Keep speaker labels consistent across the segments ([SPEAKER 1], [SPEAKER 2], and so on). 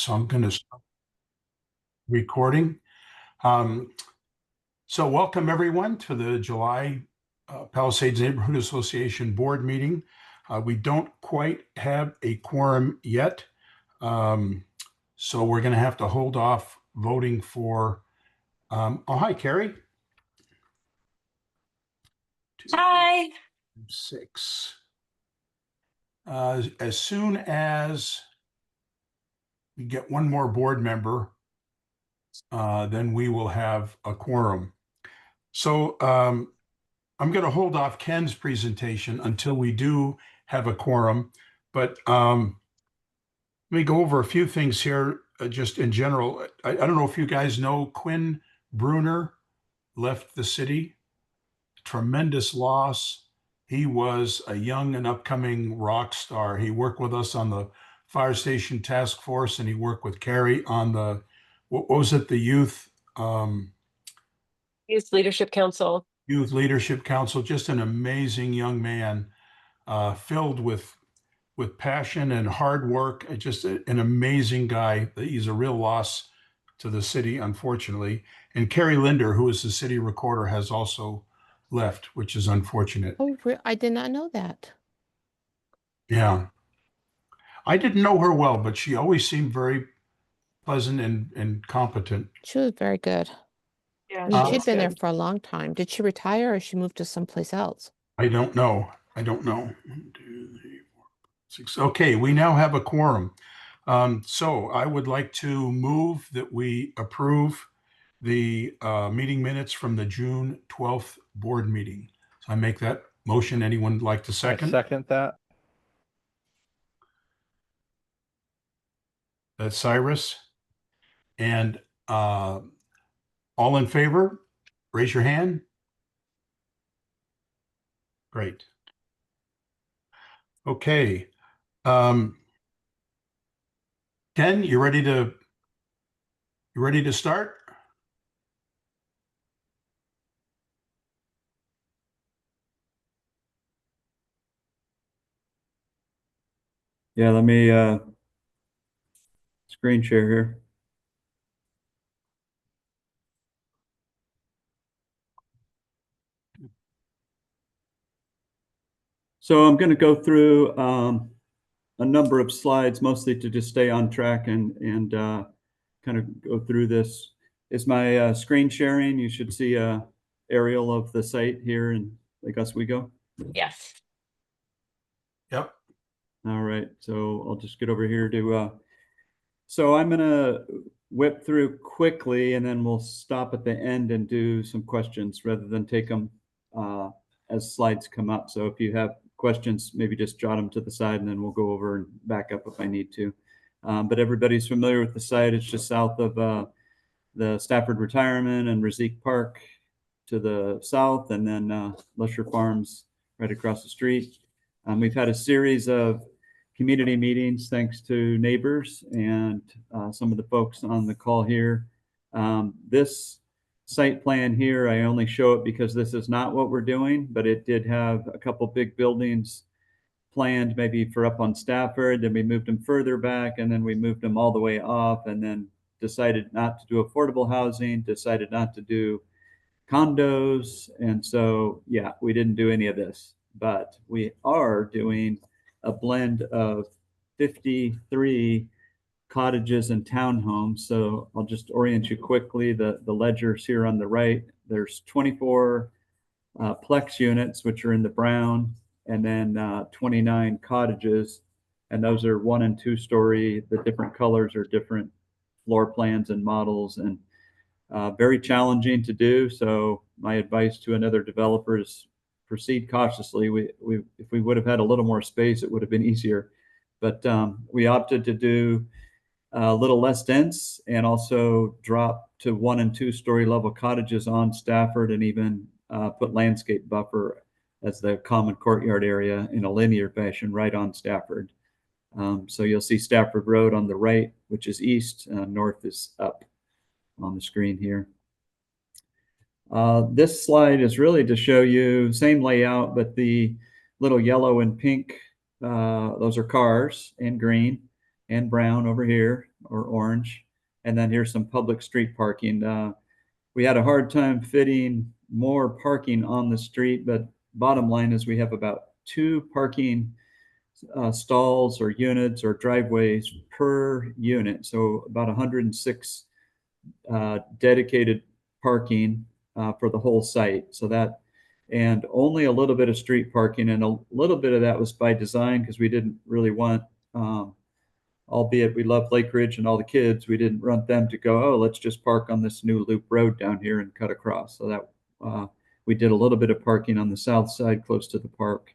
[SPEAKER 1] So I'm going to start recording. So welcome everyone to the July Palisades Neighborhood Association Board meeting. We don't quite have a quorum yet. So we're going to have to hold off voting for, oh, hi, Carrie.
[SPEAKER 2] Hi.
[SPEAKER 1] 6. As soon as we get one more board member, then we will have a quorum. So I'm going to hold off Ken's presentation until we do have a quorum, but let me go over a few things here just in general. I don't know if you guys know Quinn Bruner left the city. Tremendous loss. He was a young and upcoming rock star. He worked with us on the fire station task force, and he worked with Carrie on the, what was it, the Youth
[SPEAKER 2] Leadership Council.
[SPEAKER 1] Youth Leadership Council. Just an amazing young man, filled with passion and hard work. Just an amazing guy. He's a real loss to the city, unfortunately. And Carrie Linder, who is the city recorder, has also left, which is unfortunate.
[SPEAKER 3] Oh, I did not know that.
[SPEAKER 1] Yeah. I didn't know her well, but she always seemed very pleasant and competent.
[SPEAKER 3] She was very good.
[SPEAKER 2] Yeah,
[SPEAKER 3] I mean, she'd been there for a long time. Did she retire or she moved to someplace else?
[SPEAKER 1] I don't know. 1, 2, 3, 4, 6. Okay, we now have a quorum. So I would like to move that we approve the meeting minutes from the June 12th board meeting. So I make that motion. Anyone like to second?
[SPEAKER 4] I second that.
[SPEAKER 1] That's Cyrus. And all in favor, raise your hand. Great. Okay. Ken, you ready to start?
[SPEAKER 4] Yeah, let me screen share here. So I'm going to go through a number of slides, mostly to just stay on track and kind of go through this. Is my screen sharing? You should see a aerial of the site here in Lake Oswego.
[SPEAKER 2] Yes.
[SPEAKER 1] Yep.
[SPEAKER 4] All right, so I'll just get over here to, so I'm gonna whip through quickly and then we'll stop at the end and do some questions rather than take them as slides come up. So if you have questions, maybe just jot them to the side and then we'll go over and back up if I need to. But everybody's familiar with the site. It's just south of the Stafford Retirement and Rizik Park to the south, and then Lusher Farms right across the street. We've had a series of community meetings thanks to neighbors and some of the folks on the call here. This site plan here, I only show it because this is not what we're doing, but it did have a couple big buildings planned maybe for up on Stafford. Then we moved them further back, and then we moved them all the way off, and then decided not to do affordable housing, decided not to do condos. And so, yeah, we didn't do any of this, but we are doing a blend of 53 cottages and townhomes. So I'll just orient you quickly. The ledgers here on the right, there's 24 Plex units, which are in the brown, and then 29 cottages. And those are 1 and 2 story. The different colors are different floor plans and models, and very challenging to do. So my advice to another developer is proceed cautiously. If we would have had a little more space, it would have been easier. But we opted to do a little less dense and also drop to 1 and 2 story level cottages on Stafford, and even put landscape buffer as the common courtyard area in a linear fashion right on Stafford. So you'll see Stafford Road on the right, which is east, north is up on the screen here. This slide is really to show you same layout, but the little yellow and pink, those are cars, and green and brown over here or orange. And then here's some public street parking. We had a hard time fitting more parking on the street, but bottom line is we have about 2 parking stalls or units or driveways per unit. So about 106 dedicated parking for the whole site. So that, and only a little bit of street parking, and a little bit of that was by design because we didn't really want, albeit we love Lake Ridge and all the kids, we didn't want them to go, oh, let's just park on this new loop road down here and cut across. So that we did a little bit of parking on the south side close to the park.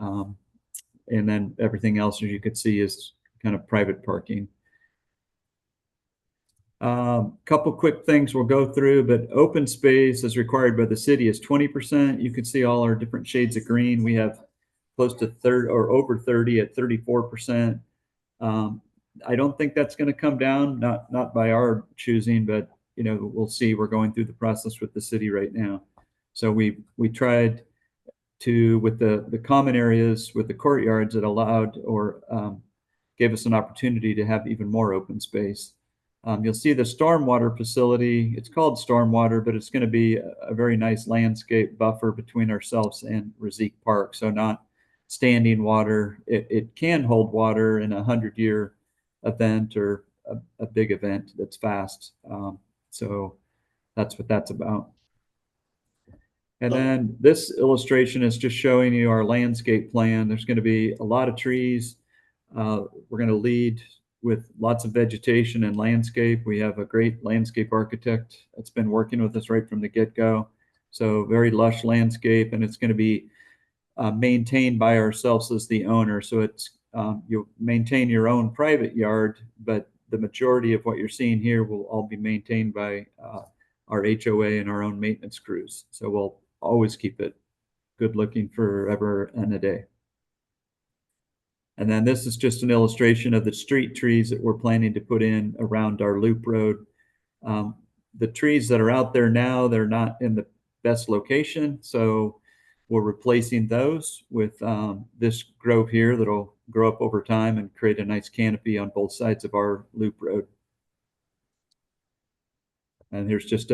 [SPEAKER 4] And then everything else, as you could see, is kind of private parking. Couple quick things we'll go through, but open space as required by the city is 20%. You can see all our different shades of green. We have close to 30 or over 30 at 34%. I don't think that's going to come down, not by our choosing, but you know, we'll see. We're going through the process with the city right now. So we tried to, with the common areas, with the courtyards, it allowed or gave us an opportunity to have even more open space. You'll see the stormwater facility. It's called stormwater, but it's going to be a very nice landscape buffer between ourselves and Rosique Park. So not standing water. It can hold water in a 100-year event or a big event that's fast. So that's what that's about. And then this illustration is just showing you our landscape plan. There's going to be a lot of trees. We're going to lead with lots of vegetation and landscape. We have a great landscape architect that's been working with us right from the get-go. So very lush landscape, and it's going to be maintained by ourselves as the owner. So it's you'll maintain your own private yard, but the majority of what you're seeing here will all be maintained by our HOA and our own maintenance crews. So we'll always keep it good looking forever and a day. And then this is just an illustration of the street trees that we're planning to put in around our loop road. The trees that are out there now, they're not in the best location. So we're replacing those with this grove here that'll grow up over time and create a nice canopy on both sides of our loop road. And here's just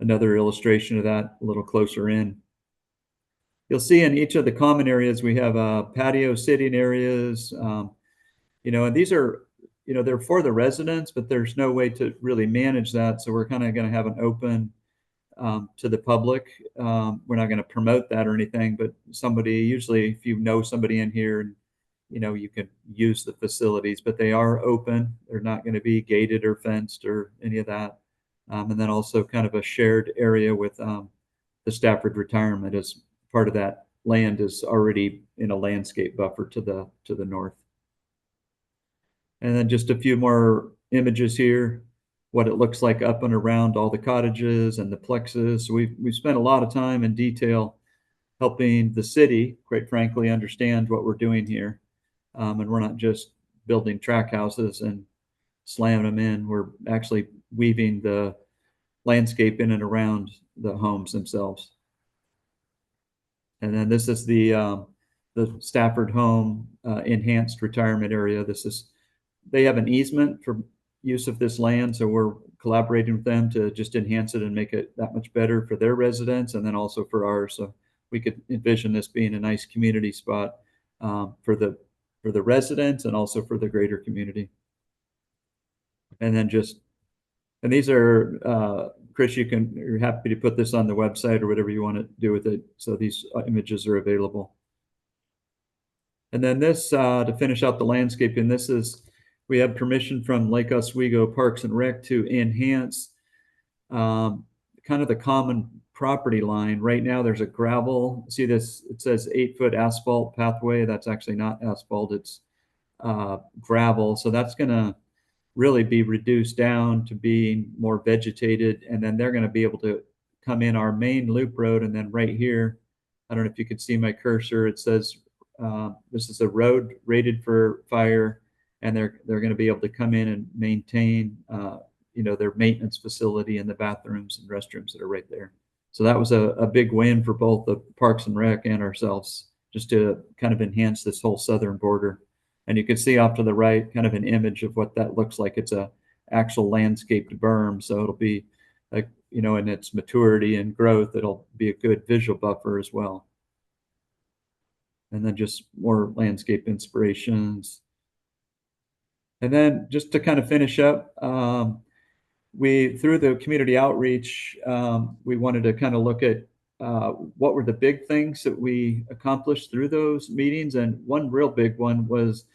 [SPEAKER 4] another illustration of that a little closer in. You'll see in each of the common areas, we have patio sitting areas, you know, and these are, you know, they're for the residents, but there's no way to really manage that. So we're kind of going to have an open to the public. We're not going to promote that or anything, but somebody, usually if you know somebody in here, and you know, you can use the facilities, but they are open. They're not going to be gated or fenced or any of that. And then also kind of a shared area with the Stafford retirement, as part of that land is already in a landscape buffer to the north. And then just a few more images here, what it looks like up and around all the cottages and the plexus. So we've spent a lot of time in detail helping the city, quite frankly, understand what we're doing here. And we're not just building track houses and slamming them in. We're actually weaving the landscape in and around the homes themselves. And then this is the Stafford home enhanced retirement area. They have an easement for use of this land, so we're collaborating with them to just enhance it and make it that much better for their residents, and then also for ours. So we could envision this being a nice community spot for the residents and also for the greater community. And then and these are Chris, you're happy to put this on the website or whatever you want to do with it. So these images are available. And then this, to finish out the landscaping, we have permission from Lake Oswego Parks and Rec to enhance kind of the common property line. Right now there's a gravel, see this, it says 8-foot asphalt pathway. That's actually not asphalt, it's gravel. So that's gonna really be reduced down to being more vegetated. And then they're going to be able to come in our main loop road. And then right here, I don't know if you can see my cursor, it says this is a road rated for fire, and they're going to be able to come in and maintain you know, their maintenance facility and the bathrooms and restrooms that are right there. So that was a big win for both the Parks and Rec and ourselves, just to kind of enhance this whole southern border. And you can see off to the right kind of an image of what that looks like. It's a actual landscaped berm. So it'll be like, you know, in its maturity and growth, it'll be a good visual buffer as well. And then just more landscape inspirations. And then just to kind of finish up, we, through the community outreach, we wanted to kind of look at what were the big things that we accomplished through those meetings. And one real big one was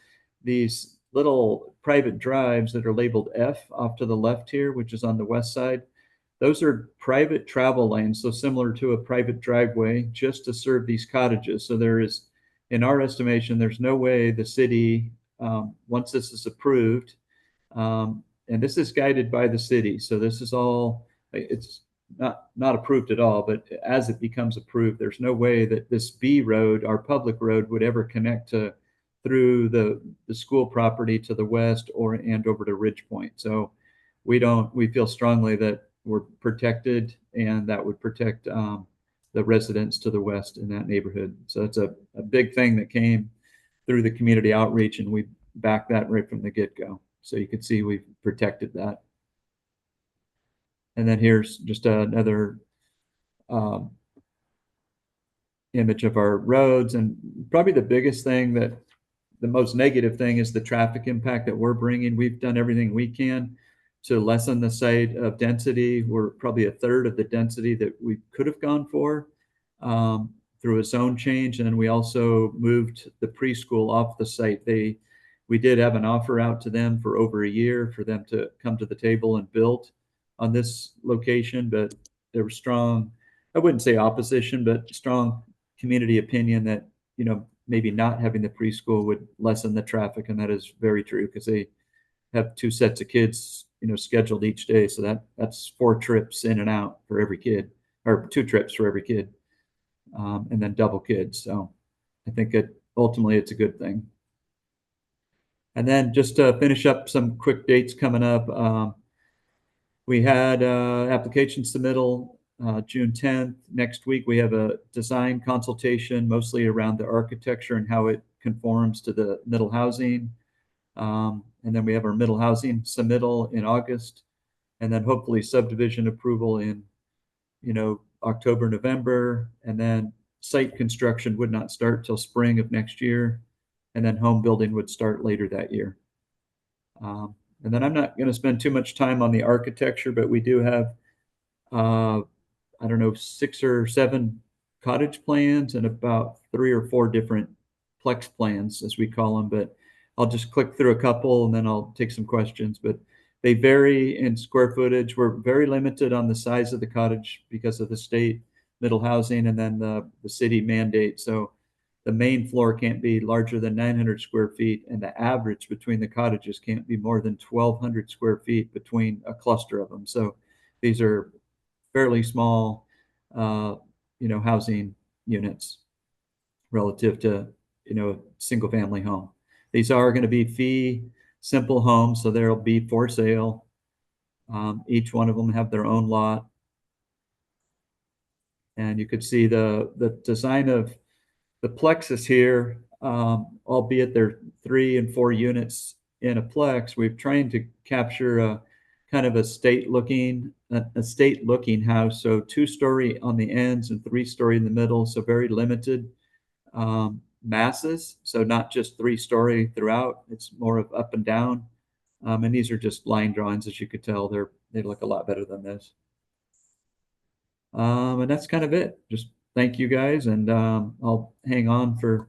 [SPEAKER 4] these little private drives that are labeled F off to the left here, which is on the west side. Those are private travel lanes, so similar to a private driveway, just to serve these cottages. So there is, in our estimation, there's no way the city, once this is approved, and this is guided by the city, so this is all, it's not approved at all, but as it becomes approved, there's no way that this B road, our public road, would ever connect to through the school property to the west or and over to Ridge Point. So we feel strongly that we're protected, and that would protect the residents to the west in that neighborhood. So it's a big thing that came through the community outreach, and we backed that right from the get-go. So you can see we've protected that. And then here's just another image of our roads. And probably the biggest thing, that the most negative thing, is the traffic impact that we're bringing. We've done everything we can to lessen the site of density. We're probably a third of the density that we could have gone for through a zone change. And then we also moved the preschool off the site. We did have an offer out to them for over a year for them to come to the table and build on this location, but there was strong, I wouldn't say opposition, but strong community opinion that, you know, maybe not having the preschool would lessen the traffic. And that is very true, because they have 2 sets of kids, you know, scheduled each day. So that's 4 trips in and out for every kid, or 2 trips for every kid, and then double kids. So I think ultimately it's a good thing. And then just to finish up some quick dates coming up, we had application submittal June 10th. Next week, we have a design consultation, mostly around the architecture and how it conforms to the middle housing. And then we have our middle housing submittal in August, and then hopefully subdivision approval in, you know, October, November. And then site construction would not start till spring of next year. And then home building would start later that year. And then I'm not going to spend too much time on the architecture, but we do have, I don't know, 6 or 7 cottage plans and about 3 or 4 different plex plans, as we call them. But I'll just click through a couple and then I'll take some questions. But they vary in square footage. We're very limited on the size of the cottage because of the state middle housing and then the city mandate. So the main floor can't be larger than 900 square feet, and the average between the cottages can't be more than 1,200 square feet between a cluster of them. So these are fairly small, you know, housing units relative to, you know, a single family home. These are going to be fee simple homes, so they'll be for sale. Each one of them have their own lot. And you could see the design of the plexus here, albeit they're 3 and 4 units in a plex. We've tried to capture a kind of a estate looking house. So 2-story on the ends and 3-story in the middle. So very limited masses. So not just 3-story throughout. It's more of up and down. And these are just line drawings, as you could tell. They look a lot better than this. And that's kind of it. Just thank you guys, and I'll hang on for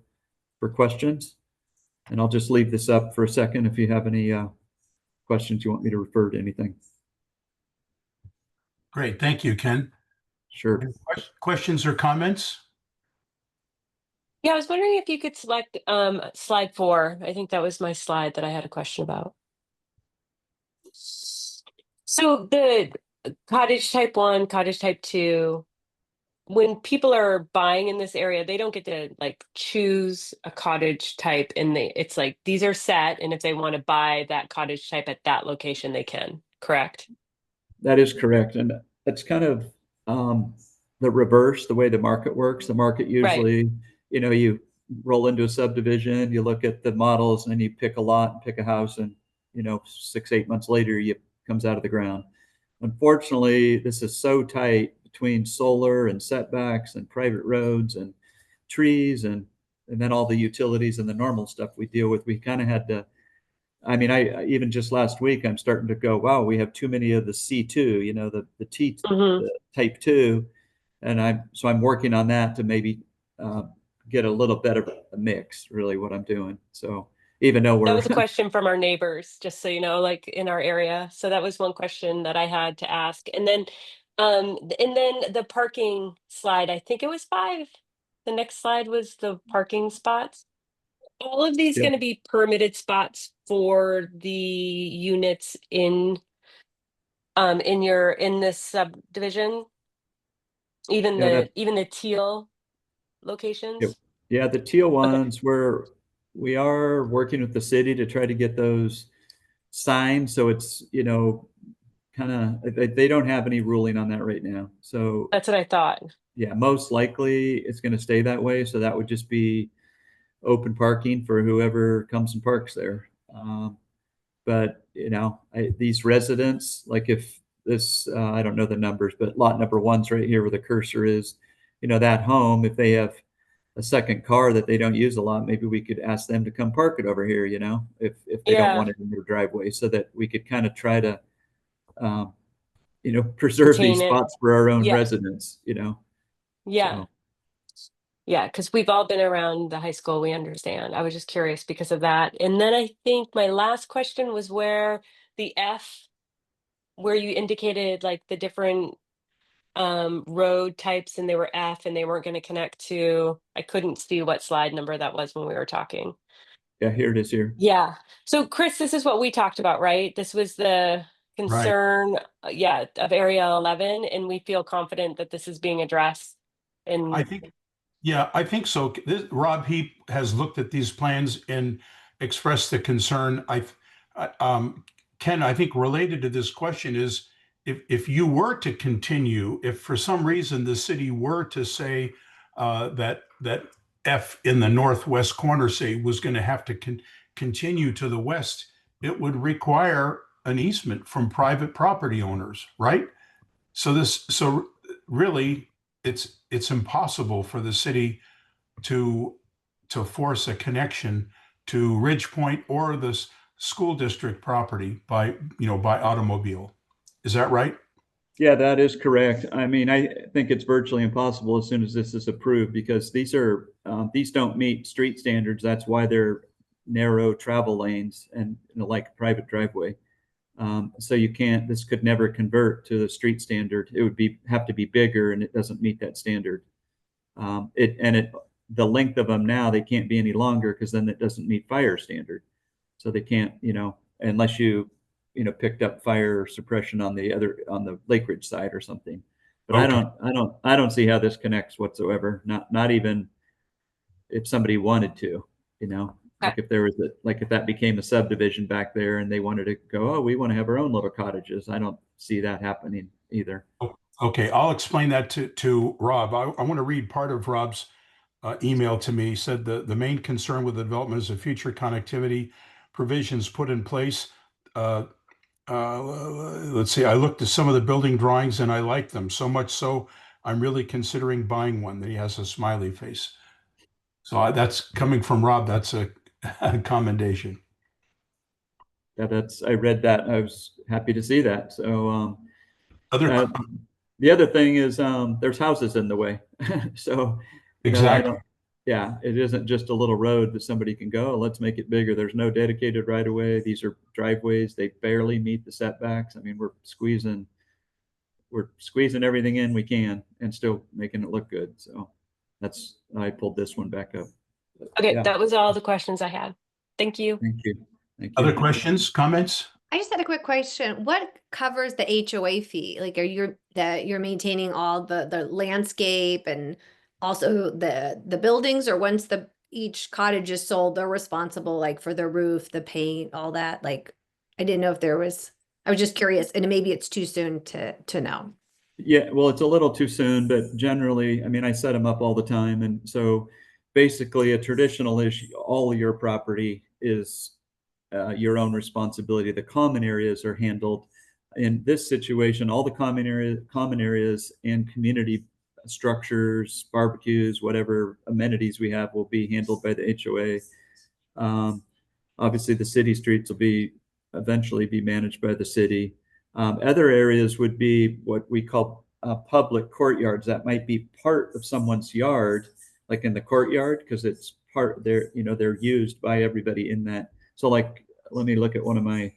[SPEAKER 4] questions, and I'll just leave this up for a second if you have any questions you want me to refer to anything.
[SPEAKER 1] Great. Thank you, Ken.
[SPEAKER 4] Sure.
[SPEAKER 1] Questions or comments?
[SPEAKER 2] Yeah, I was wondering if you could select slide 4. I think that was my slide that I had a question about. So the cottage type 1, cottage type 2, when people are buying in this area, they don't get to like choose a cottage type, and it's like these are set, and if they want to buy that cottage type at that location, they can, correct?
[SPEAKER 4] That is correct. And it's kind of the reverse, the way the market works. The market
[SPEAKER 2] Right.
[SPEAKER 4] usually, you know, you roll into a subdivision, you look at the models, and then you pick a lot and pick a house, and 6, 8 months later, it comes out of the ground. Unfortunately, this is so tight between solar and setbacks and private roads and trees and then all the utilities and the normal stuff we deal with. We kind of had to, I mean, I even just last week, I'm starting to go, wow, we have too many of the C2, the T
[SPEAKER 2] Mhm.
[SPEAKER 4] the type 2. And I'm working on that to maybe get a little better mix, really, what I'm doing. So even though
[SPEAKER 2] That
[SPEAKER 4] we're
[SPEAKER 2] was a question from our neighbors, just so you know, like in our area. So that was one question that I had to ask. And then the parking slide, I think it was 5. The next slide was the parking spots. All of these
[SPEAKER 4] yeah,
[SPEAKER 2] going to be permitted spots for the units in this subdivision, even
[SPEAKER 4] yeah, that,
[SPEAKER 2] the teal
[SPEAKER 4] yeah,
[SPEAKER 2] locations.
[SPEAKER 4] yeah, the teal
[SPEAKER 2] Okay.
[SPEAKER 4] ones, we are working with the city to try to get those signed. So it's, kind of, they don't have any ruling on that right now. So
[SPEAKER 2] That's what I thought.
[SPEAKER 4] yeah, most likely it's going to stay that way. So that would just be open parking for whoever comes and parks there. But these residents, like if this, I don't know the numbers, but lot number one's right here where the cursor is, that home, if they have a second car that they don't use a lot, maybe we could ask them to come park it over here, if they don't
[SPEAKER 2] Yeah,
[SPEAKER 4] want it in their driveway, so that we could kind of try to, um, preserve these
[SPEAKER 2] contain it.
[SPEAKER 4] spots for our own
[SPEAKER 2] Yeah,
[SPEAKER 4] residents.
[SPEAKER 2] yeah.
[SPEAKER 4] So
[SPEAKER 2] Yeah, because we've all been around the high school, we understand. I was just curious because of that. And then I think my last question was where the F, where you indicated like the different road types and they were F and they weren't going to connect to, I couldn't see what slide number that was when we were talking.
[SPEAKER 4] yeah, here it is here.
[SPEAKER 2] Yeah. So Chris, this is what we talked about, right? This was the
[SPEAKER 1] Right.
[SPEAKER 2] concern, yeah, of Area 11, and we feel confident that this is being addressed.
[SPEAKER 1] I
[SPEAKER 2] And
[SPEAKER 1] think, yeah, I think so. Rob Heap has looked at these plans and expressed the concern. Ken, I think related to this question is if you were to continue, if for some reason the city were to say that F in the northwest corner, say, was going to have to continue to the west, it would require an easement from private property owners, right? So really, it's impossible for the city to force a connection to Ridge Point or the school district property by automobile. Is that right?
[SPEAKER 4] Yeah, that is correct. I mean, I think it's virtually impossible as soon as this is approved, because these don't meet street standards. That's why they're narrow travel lanes and like a private driveway. So this could never convert to the street standard. It would have to be bigger, and it doesn't meet that standard. The length of them now, they can't be any longer, because then it doesn't meet fire standard. So they can't, unless picked up fire suppression on the Lake Ridge side or something. But
[SPEAKER 1] Okay.
[SPEAKER 4] I don't see how this connects whatsoever. Not even if somebody wanted to,
[SPEAKER 2] okay.
[SPEAKER 4] like if that became a subdivision back there and they wanted to go, oh, we want to have our own little cottages. I don't see that happening either.
[SPEAKER 1] Okay, I'll explain that to Rob. I want to read part of Rob's email to me. He said the main concern with the development is the future connectivity provisions put in place. Uh, let's see, I looked at some of the building drawings and I like them so much so I'm really considering buying one. That he has a smiley face. So that's coming from Rob. That's a commendation.
[SPEAKER 4] Yeah, I read that. I was happy to see that. So,
[SPEAKER 1] Other
[SPEAKER 4] uh, the other thing is, there's houses in the way. So, I
[SPEAKER 1] exactly.
[SPEAKER 4] don't, yeah, it isn't just a little road that somebody can go, let's make it bigger. There's no dedicated right of way. These are driveways. They barely meet the setbacks. I mean, we're squeezing everything in we can and still making it look good. So I pulled this one back up. But
[SPEAKER 2] Okay,
[SPEAKER 4] yeah,
[SPEAKER 2] that was all the questions I had. Thank you.
[SPEAKER 4] thank you. Thank
[SPEAKER 1] Other
[SPEAKER 4] you.
[SPEAKER 1] questions, comments?
[SPEAKER 5] I just had a quick question. What covers the HOA fee? Like, you're maintaining all the landscape and also the buildings, or once each cottage is sold, they're responsible like for the roof, the paint, all that? Like, I didn't know if there was, I was just curious, and maybe it's too soon to know.
[SPEAKER 4] Yeah, well, it's a little too soon, but generally, I mean, I set them up all the time. And so basically a traditional issue. All your property is your own responsibility. The common areas are handled. In this situation, all the common areas and community structures, barbecues, whatever amenities we have will be handled by the HOA. Obviously, the city streets will be eventually be managed by the city. Other areas would be what we call public courtyards. That might be part of someone's yard, like in the courtyard, because it's part, they're used by everybody in that. So like, let me look at one of my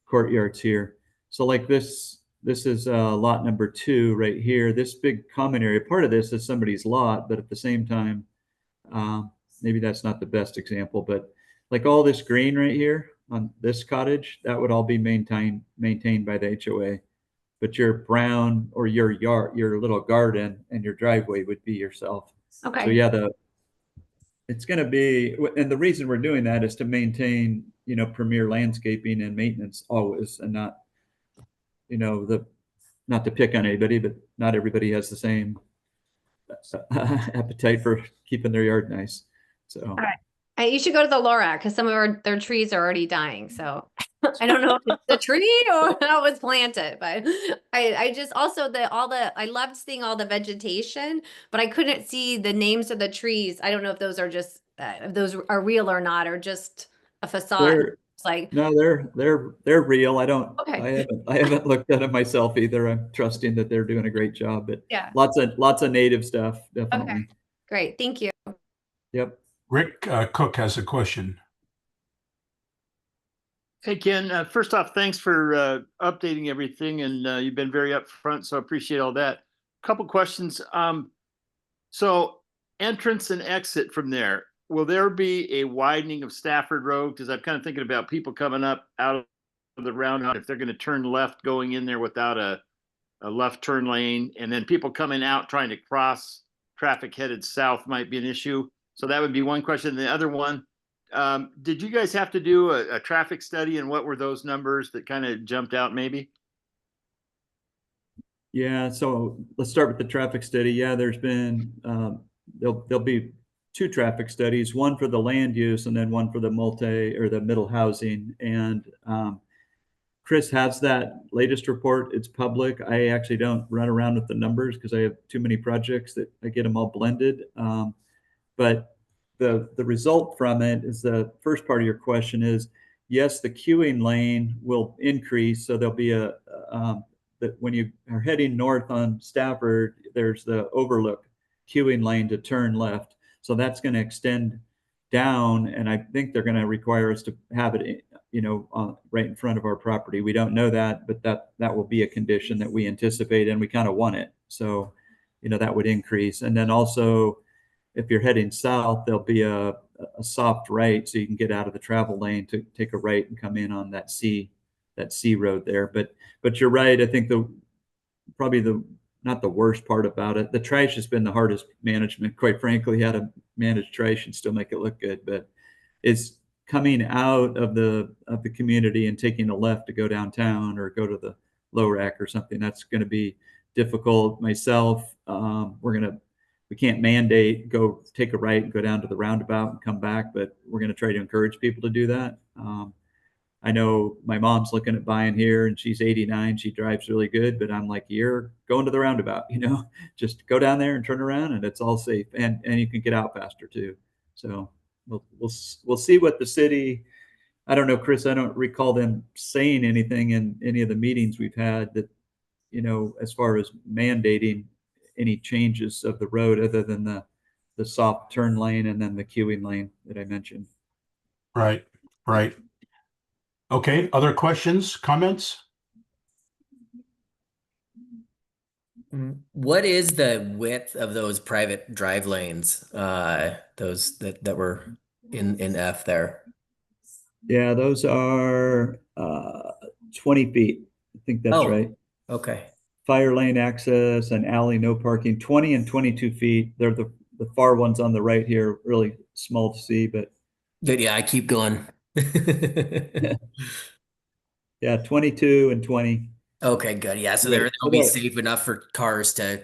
[SPEAKER 4] courtyards here. So like this is lot number 2 right here. This big common area, part of this is somebody's lot, but at the same time, maybe that's not the best example, but like all this green right here on this cottage, that would all be maintained by the HOA. But your brown or your yard, your little garden and your driveway would be yourself.
[SPEAKER 5] Okay.
[SPEAKER 4] So yeah, it's going to be, and the reason we're doing that is to maintain, premier landscaping and maintenance always, and not, not to pick on anybody, but not everybody has the same appetite for keeping their yard nice. So.
[SPEAKER 5] All right. You should go to the Lorac because some of their trees are already dying. So I don't know if it's the tree or how it was planted, but I just also I loved seeing all the vegetation, but I couldn't see the names of the trees. I don't know if those are just if those are real or not, or just a facade. It's like
[SPEAKER 4] no, they're real.
[SPEAKER 5] Okay.
[SPEAKER 4] I haven't looked at them myself either. I'm trusting that they're doing a great job, but
[SPEAKER 5] Yeah.
[SPEAKER 4] lots of native stuff, definitely.
[SPEAKER 5] Okay. Great. Thank you.
[SPEAKER 4] Yep.
[SPEAKER 1] Rick Cook has a question.
[SPEAKER 6] Hey, Ken, first off, thanks for updating everything, and you've been very upfront, so I appreciate all that. Couple questions. So entrance and exit from there, will there be a widening of Stafford Road? Because I'm kind of thinking about people coming up out of the roundabout, if they're going to turn left going in there without a left turn lane, and then people coming out trying to cross traffic headed south might be an issue. So that would be one question. The other one, did you guys have to do a traffic study, and what were those numbers that kind of jumped out maybe?
[SPEAKER 4] Yeah, so let's start with the traffic study. Yeah, there's been, there'll be 2 traffic studies, one for the land use and then one for the the middle housing. And Chris has that latest report. It's public. I actually don't run around with the numbers because I have too many projects that I get them all blended. But the result from it is, the first part of your question is, yes, the queuing lane will increase. So there'll be that when you are heading north on Stafford, there's the overlook queuing lane to turn left. So that's going to extend down, and I think they're going to require us to have it, right in front of our property. We don't know that, but that will be a condition that we anticipate, and we kind of want it. So, that would increase. And then also, if you're heading south, there'll be a soft right, so you can get out of the travel lane to take a right and come in on that C road there. But you're right. I think probably not the worst part about it. The trash has been the hardest management, quite frankly. How to manage trash and still make it look good, but it's coming out of the community and taking a left to go downtown or go to the low rack or something. That's going to be difficult. Myself, we can't mandate go take a right and go down to the roundabout and come back, but we're going to try to encourage people to do that. I know my mom's looking at buying here, and she's 89. She drives really good, but I'm like, you're going to the roundabout, just go down there and turn around, and it's all safe, and you can get out faster too. So we'll see what the city. I don't know, Chris. I don't recall them saying anything in any of the meetings we've had that, as far as mandating any changes of the road other than the soft turn lane and then the queuing lane that I mentioned.
[SPEAKER 1] Right. Okay, other questions, comments?
[SPEAKER 7] What is the width of those private drive lanes? Those that were in F there.
[SPEAKER 4] Yeah, those are 20 feet. I think that's right.
[SPEAKER 7] Okay.
[SPEAKER 4] Fire lane access and alley, no parking, 20 and 22 feet. They're the far ones on the right here, really small to see, but.
[SPEAKER 7] Good. Yeah, I keep going.
[SPEAKER 4] Yeah, 22 and 20.
[SPEAKER 7] Okay, good. Yeah, so
[SPEAKER 4] Right.
[SPEAKER 7] they'll be safe enough for cars to.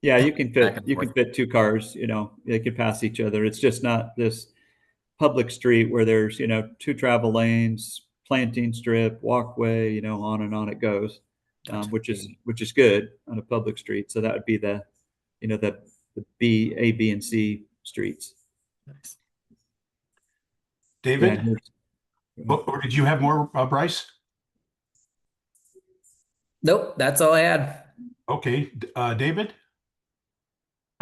[SPEAKER 4] Yeah,
[SPEAKER 7] Yeah,
[SPEAKER 4] you can
[SPEAKER 7] back
[SPEAKER 4] fit,
[SPEAKER 7] and
[SPEAKER 4] you can
[SPEAKER 7] forth.
[SPEAKER 4] fit two cars, they could pass each other. It's just not this public street where there's, two travel lanes, planting strip, walkway, on and on it goes.
[SPEAKER 7] Gotcha.
[SPEAKER 4] Which is good on a public street. So that would be the A, B, and C streets.
[SPEAKER 7] Nice.
[SPEAKER 1] David,
[SPEAKER 4] Yeah,
[SPEAKER 1] or did you have more, Bryce?
[SPEAKER 7] Nope, that's all I had.
[SPEAKER 1] Okay, David?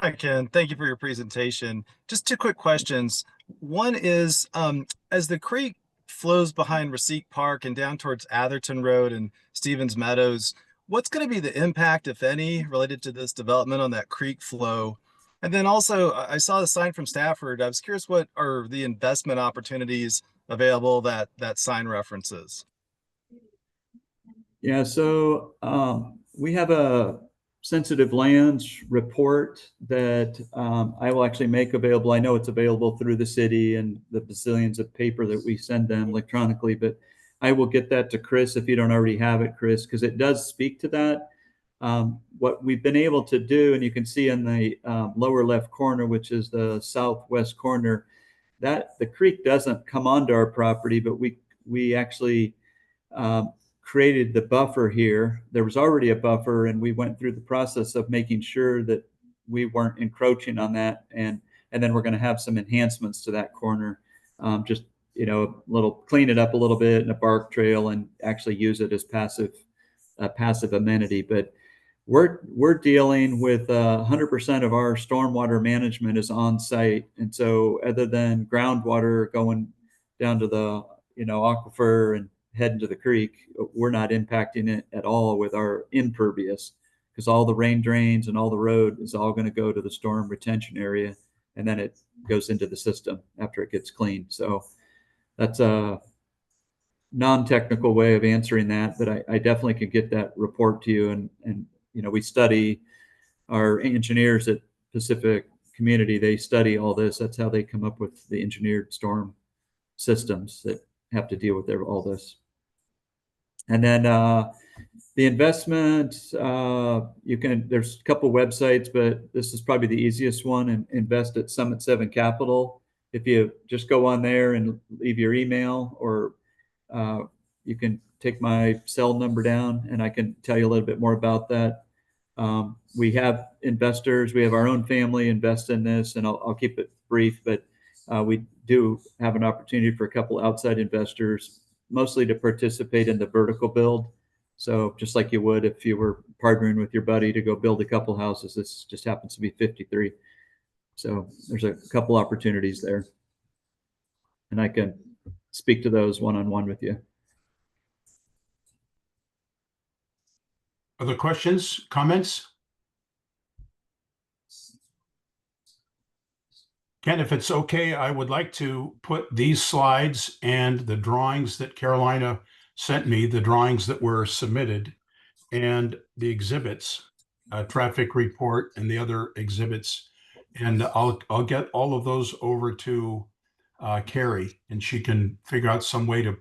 [SPEAKER 8] Hi, Ken. Thank you for your presentation. Just two quick questions. One is, as the creek flows behind Receipt Park and down towards Atherton Road and Stevens Meadows, what's going to be the impact, if any, related to this development on that creek flow? And then also, I saw the sign from Stafford. I was curious, what are the investment opportunities available that sign references?
[SPEAKER 4] Yeah, so we have a sensitive lands report that I will actually make available. I know it's available through the city and the bazillions of paper that we send them electronically, but I will get that to Chris if you don't already have it, Chris, because it does speak to that. What we've been able to do, and you can see in the lower left corner, which is the southwest corner, that the creek doesn't come onto our property, but we actually created the buffer here. There was already a buffer, and we went through the process of making sure that we weren't encroaching on that. And then we're going to have some enhancements to that corner, just clean it up a little bit and a bark trail, and actually use it as passive amenity. But we're dealing with 100% of our stormwater management is on site, and so other than groundwater going down to the aquifer and heading to the creek, we're not impacting it at all with our impervious, because all the rain drains and all the road is all going to go to the storm retention area, and then it goes into the system after it gets cleaned. So that's a non-technical way of answering that, but I definitely could get that report to you. And we study, our engineers at Pacific Community, they study all this. That's how they come up with the engineered storm systems that have to deal with all this. And then the investment, there's a couple websites, but this is probably the easiest one, and invest at Summit 7 Capital. If you just go on there and leave your email, or you can take my cell number down and I can tell you a little bit more about that. We have investors, we have our own family invest in this, and I'll keep it brief, but we do have an opportunity for a couple outside investors, mostly to participate in the vertical build. So just like you would if you were partnering with your buddy to go build a couple houses, this just happens to be 53. So there's a couple opportunities there, and I can speak to those one-on-one with you.
[SPEAKER 1] Other questions, comments? Ken, if it's okay, I would like to put these slides and the drawings that Carolina sent me, the drawings that were submitted, and the exhibits, traffic report and the other exhibits. And I'll get all of those over to Carrie, and she can figure out some way to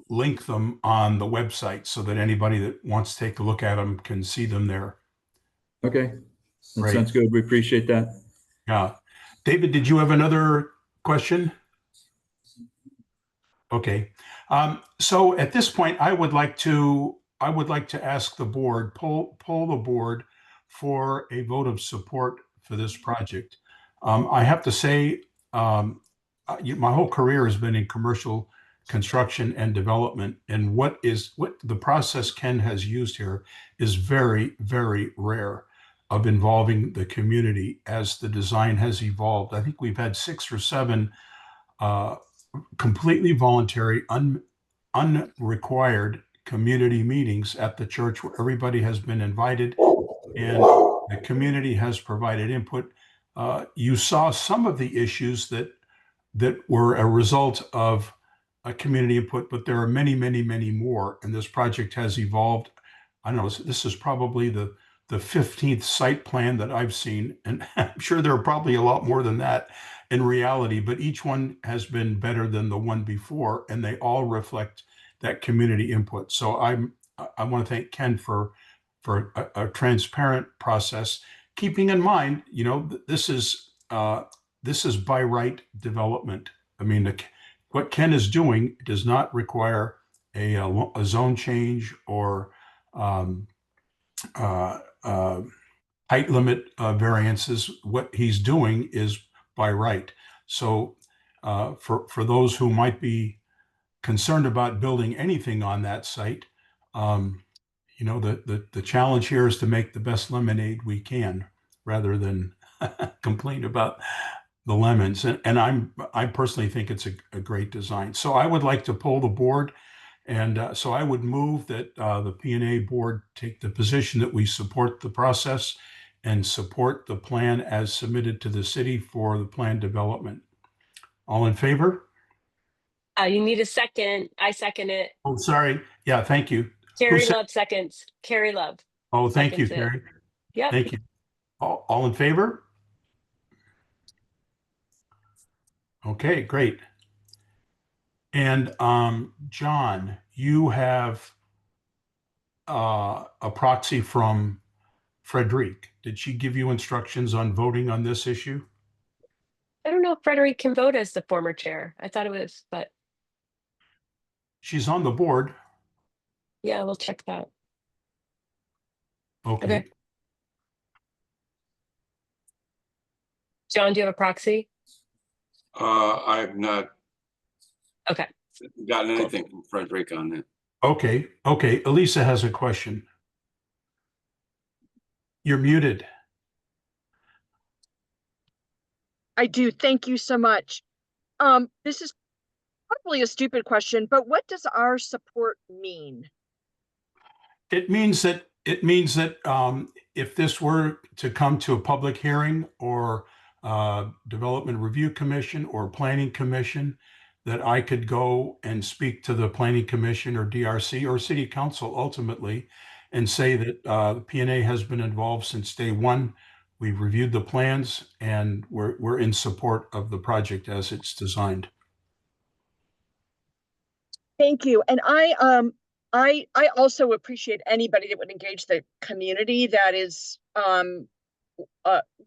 [SPEAKER 1] link them on the website so that anybody that wants to take a look at them can see them there.
[SPEAKER 4] Okay, that
[SPEAKER 1] Great.
[SPEAKER 4] sounds good. We appreciate that.
[SPEAKER 1] Yeah. David, did you have another question? Okay. So at this point, I would like to ask the board, poll the board for a vote of support for this project. I have to say, my whole career has been in commercial construction and development, and what the process Ken has used here is very, very rare, of involving the community as the design has evolved. I think we've had 6 or 7 completely voluntary, unrequired community meetings at the church where everybody has been invited and the community has provided input. You saw some of the issues that were a result of a community input, but there are many, many, many more. And this project has evolved. I don't know, this is probably the 15th site plan that I've seen, and I'm sure there are probably a lot more than that in reality, but each one has been better than the one before, and they all reflect that community input. So I want to thank Ken for a transparent process. keeping in mind, this is by right development. I mean, what Ken is doing does not require a zone change or height limit variances. What he's doing is by right. So for those who might be concerned about building anything on that site, the challenge here is to make the best lemonade we can rather than complain about the lemons. And I personally think it's a great design. So I would like to pull the board. And so I would move that the P&A board take the position that we support the process and support the plan as submitted to the city for the plan development. All in favor?
[SPEAKER 2] You need a second. I second it.
[SPEAKER 1] Oh, sorry. Yeah, thank you.
[SPEAKER 2] Carrie
[SPEAKER 1] said-
[SPEAKER 2] Love seconds. Carrie Love.
[SPEAKER 1] Oh, thank you,
[SPEAKER 2] seconds it.
[SPEAKER 1] Carrie.
[SPEAKER 2] Yep.
[SPEAKER 1] Thank you. All in favor? Okay, great. And John, you have a proxy from Frederique. Did she give you instructions on voting on this issue?
[SPEAKER 2] I don't know if Frederick can vote as the former chair. I thought it was, but
[SPEAKER 1] She's on the board.
[SPEAKER 2] yeah, we'll check that.
[SPEAKER 1] Okay.
[SPEAKER 2] Okay. John, do you have a proxy?
[SPEAKER 9] I've not
[SPEAKER 2] Okay.
[SPEAKER 9] gotten anything from Frederick on that.
[SPEAKER 1] Okay. Okay. Elisa has a question. You're muted.
[SPEAKER 10] I do. Thank you so much. This is probably a stupid question, but what does our support mean?
[SPEAKER 1] It means that if this were to come to a public hearing or Development Review Commission or Planning Commission, that I could go and speak to the Planning Commission or DRC or City Council ultimately and say that the P&A has been involved since day one. We've reviewed the plans and we're in support of the project as it's designed.
[SPEAKER 10] Thank you. And I also appreciate anybody that would engage the community. That is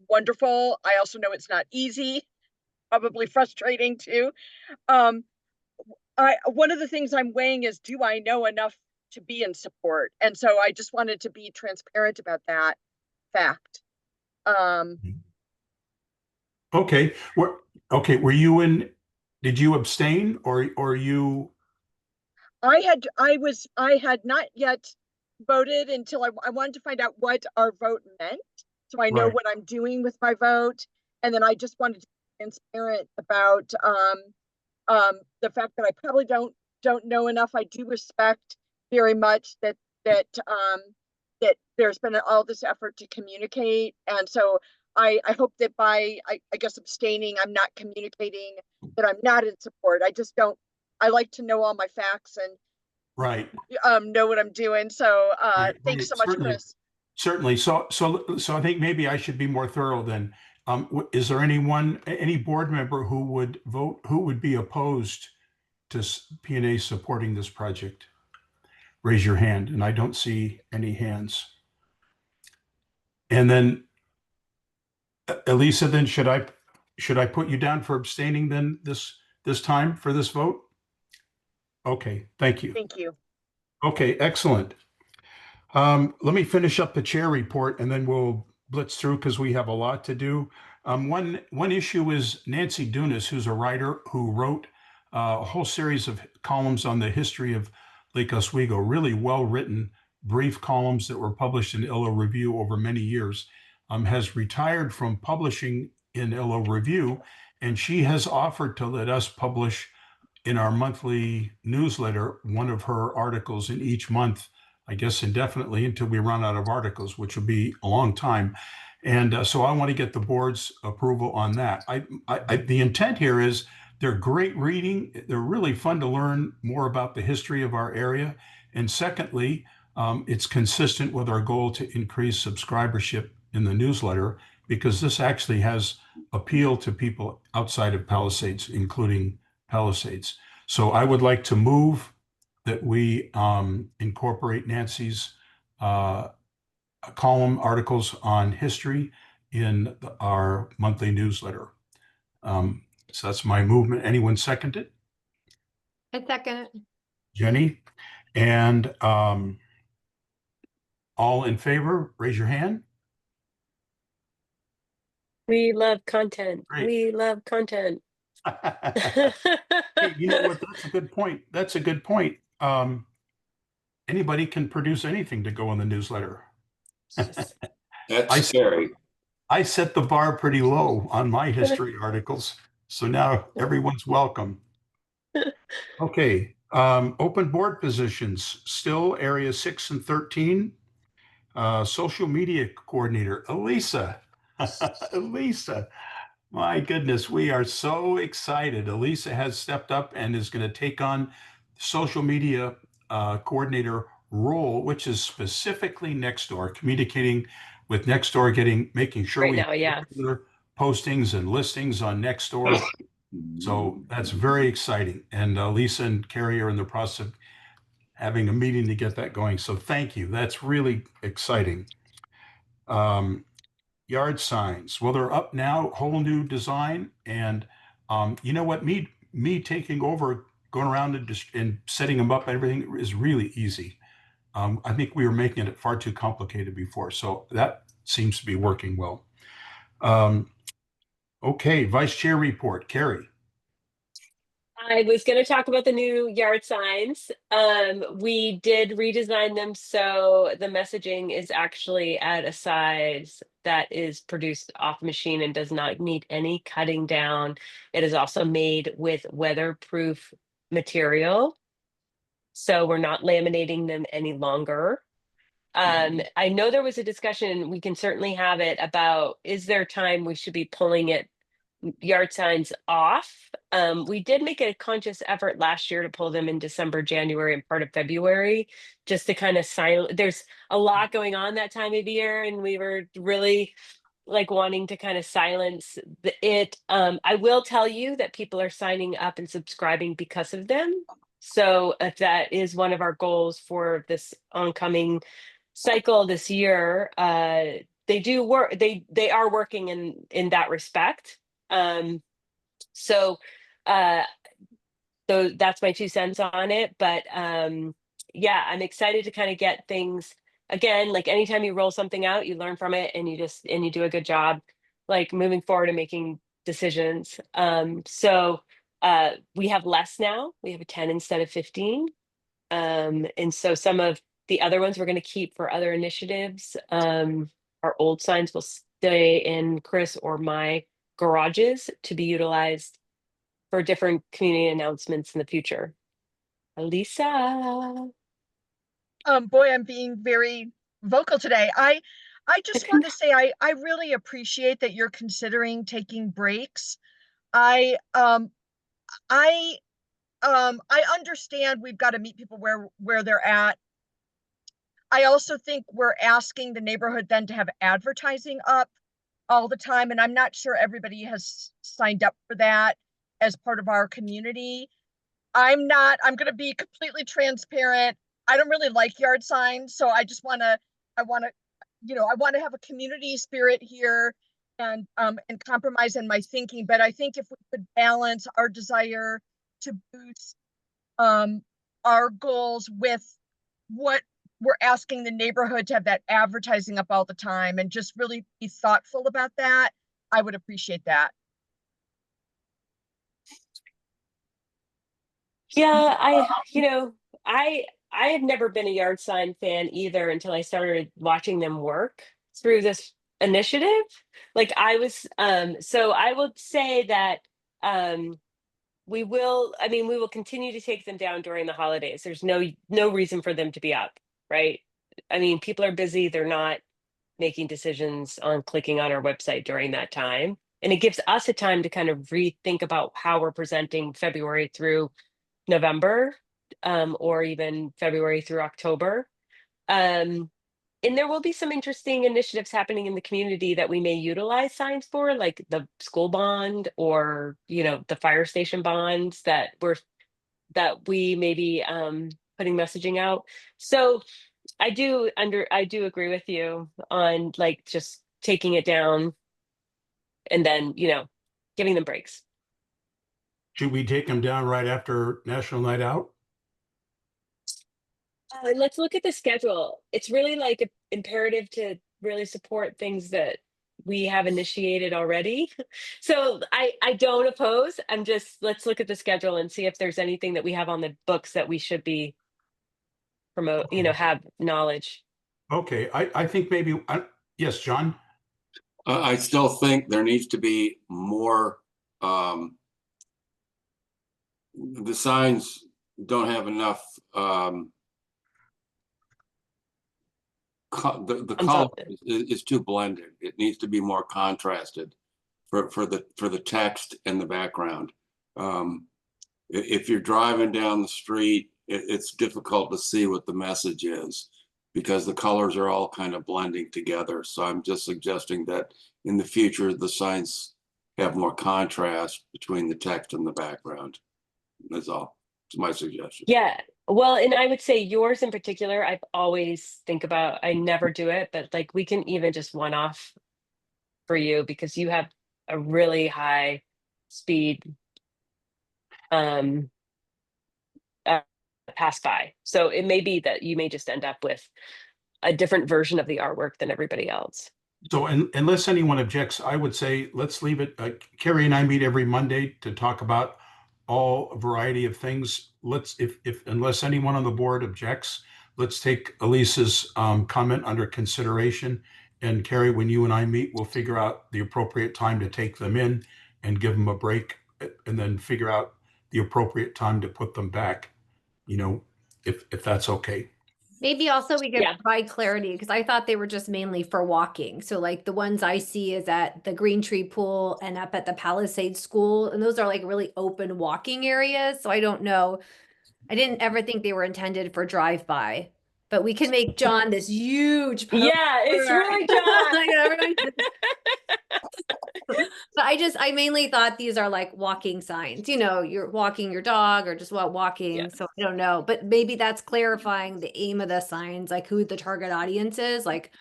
[SPEAKER 10] wonderful. I also know it's not easy, probably frustrating too. One of the things I'm weighing is, do I know enough to be in support? And so I just wanted to be transparent about that fact.
[SPEAKER 1] Okay. Were you in? Did you abstain or you?
[SPEAKER 10] I had not yet voted until I wanted to find out what our vote meant, so I know
[SPEAKER 1] Right.
[SPEAKER 10] what I'm doing with my vote. And then I just wanted to be transparent about the fact that I probably don't know enough. I do respect very much that there's been all this effort to communicate, and so I hope that by I guess abstaining, I'm not communicating that I'm not in support. I like to know all my facts and
[SPEAKER 1] Right.
[SPEAKER 10] know what I'm doing. So
[SPEAKER 1] Right,
[SPEAKER 10] thanks so
[SPEAKER 1] right.
[SPEAKER 10] much, Chris.
[SPEAKER 1] Certainly. So I think maybe I should be more thorough then. Is there any board member who would be opposed to P&A supporting this project? Raise your hand, and I don't see any hands. And then, Elisa, then should I put you down for abstaining then this time for this vote? Okay, thank you.
[SPEAKER 10] Thank you.
[SPEAKER 1] Okay, excellent. Let me finish up the chair report and then we'll blitz through because we have a lot to do. One issue is Nancy Dunas, who's a writer who wrote a whole series of columns on the history of Lake Oswego, really well-written, brief columns that were published in Illo Review over many years, has retired from publishing in Illo Review, and she has offered to let us publish in our monthly newsletter one of her articles in each month, I guess indefinitely until we run out of articles, which will be a long time. And so I want to get the board's approval on that. The intent here is they're great reading. They're really fun to learn more about the history of our area. And secondly, it's consistent with our goal to increase subscribership in the newsletter because this actually has appeal to people outside of Palisades, including Palisades. So I would like to move that we incorporate Nancy's column articles on history in our monthly newsletter. So that's my movement. Anyone second it?
[SPEAKER 5] I second it.
[SPEAKER 1] Jenny? And all in favor, raise your hand.
[SPEAKER 2] We love content.
[SPEAKER 1] Great.
[SPEAKER 2] We love content.
[SPEAKER 1] Hey, you know what? That's a good point. That's a good point. Anybody can produce anything to go in the newsletter.
[SPEAKER 9] That's scary.
[SPEAKER 1] I set the bar pretty low on my history articles, so now everyone's welcome. Okay, open board positions, still area 6 and 13. Social media coordinator, Elisa. Elisa, my goodness, we are so excited. Elisa has stepped up and is going to take on social media coordinator role, which is specifically Nextdoor, communicating with Nextdoor, making sure
[SPEAKER 2] Right
[SPEAKER 1] we
[SPEAKER 2] now,
[SPEAKER 1] have
[SPEAKER 2] yeah.
[SPEAKER 1] regular postings and listings on Nextdoor. So that's very exciting. And Lisa and Carrie are in the process of having a meeting to get that going. So thank you. That's really exciting. Yard signs. Well, they're up now, whole new design. And you know what? Me taking over, going around and setting them up and everything is really easy. I think we were making it far too complicated before. So that seems to be working well. Okay, Vice Chair report, Carrie.
[SPEAKER 2] I was going to talk about the new yard signs. We did redesign them so the messaging is actually at a size that is produced off machine and does not need any cutting down. It is also made with weatherproof material, so we're not laminating them any longer. I know there was a discussion, we can certainly have it, about is there time we should be pulling yard signs off. We did make a conscious effort last year to pull them in December, January, and part of February, just to kind of silent. There's a lot going on that time of year, and we were really like wanting to kind of silence it. I will tell you that people are signing up and subscribing because of them. So if that is one of our goals for this oncoming cycle this year, they do work. They are working in that respect. So uh that's my 2 cents on it. But yeah, I'm excited to kind of get things again, like anytime you roll something out, you learn from it and you do a good job like moving forward and making decisions. So we have less now. We have a 10 instead of 15. And so some of the other ones we're going to keep for other initiatives. Our old signs will stay in Chris or my garages to be utilized for different community announcements in the future. Elisa.
[SPEAKER 10] Boy, I'm being very vocal today. I just wanted to say I really appreciate that you're considering taking breaks. I understand we've got to meet people where they're at. I also think we're asking the neighborhood then to have advertising up all the time, and I'm not sure everybody has signed up for that as part of our community. I'm going to be completely transparent. I don't really like yard signs, so I want to have a community spirit here and compromise in my thinking. But I think if we could balance our desire to boost our goals with what we're asking the neighborhood to have that advertising up all the time and just really be thoughtful about that, I would appreciate that.
[SPEAKER 2] Yeah, I had never been a yard sign fan either until I started watching them work through this initiative. Like so I would say that we will continue to take them down during the holidays. There's no reason for them to be up, right? I mean, people are busy, they're not making decisions on clicking on our website during that time. And it gives us a time to kind of rethink about how we're presenting February through November, or even February through October. And there will be some interesting initiatives happening in the community that we may utilize signs for, like the school bond or, the fire station bonds that we may be putting messaging out. So I do agree with you on like just taking it down and then, giving them breaks.
[SPEAKER 1] Should we take them down right after National Night Out?
[SPEAKER 2] Let's look at the schedule. It's really like imperative to really support things that we have initiated already. So I don't oppose. Let's look at the schedule and see if there's anything that we have on the books that we should be have knowledge.
[SPEAKER 1] Okay, I think maybe, yes, John?
[SPEAKER 9] I still think there needs to be more, the signs don't have enough, the color is too blended. It needs to be more contrasted for the text and the background. If you're driving down the street, it's difficult to see what the message is because the colors are all kind of blending together. So I'm just suggesting that in the future, the signs have more contrast between the text and the background. That's all. It's my suggestion.
[SPEAKER 2] Yeah. Well, and I would say yours in particular, I've always think about, I never do it, but like we can even just one off for you because you have a really high speed pass by. So it may be that you may just end up with a different version of the artwork than everybody else.
[SPEAKER 1] So unless anyone objects, I would say let's leave it. Carrie and I meet every Monday to talk about a variety of things. Unless anyone on the board objects, let's take Elise's comment under consideration. And Carrie, when you and I meet, we'll figure out the appropriate time to take them in and give them a break, and then figure out the appropriate time to put them back, if that's okay.
[SPEAKER 5] Maybe also we could
[SPEAKER 2] Yeah.
[SPEAKER 5] provide clarity because I thought they were just mainly for walking. So like the ones I see is at the Green Tree Pool and up at the Palisades School. And those are like really open walking areas. So I don't know. I didn't ever think they were intended for drive-by. But we can make John this huge poster.
[SPEAKER 2] Yeah, it's really John.
[SPEAKER 5] Like, but I mainly thought these are like walking signs. You're walking your dog or just walking.
[SPEAKER 2] Yeah.
[SPEAKER 5] So I don't know, but maybe that's clarifying the aim of the signs, like who the target audience is, like,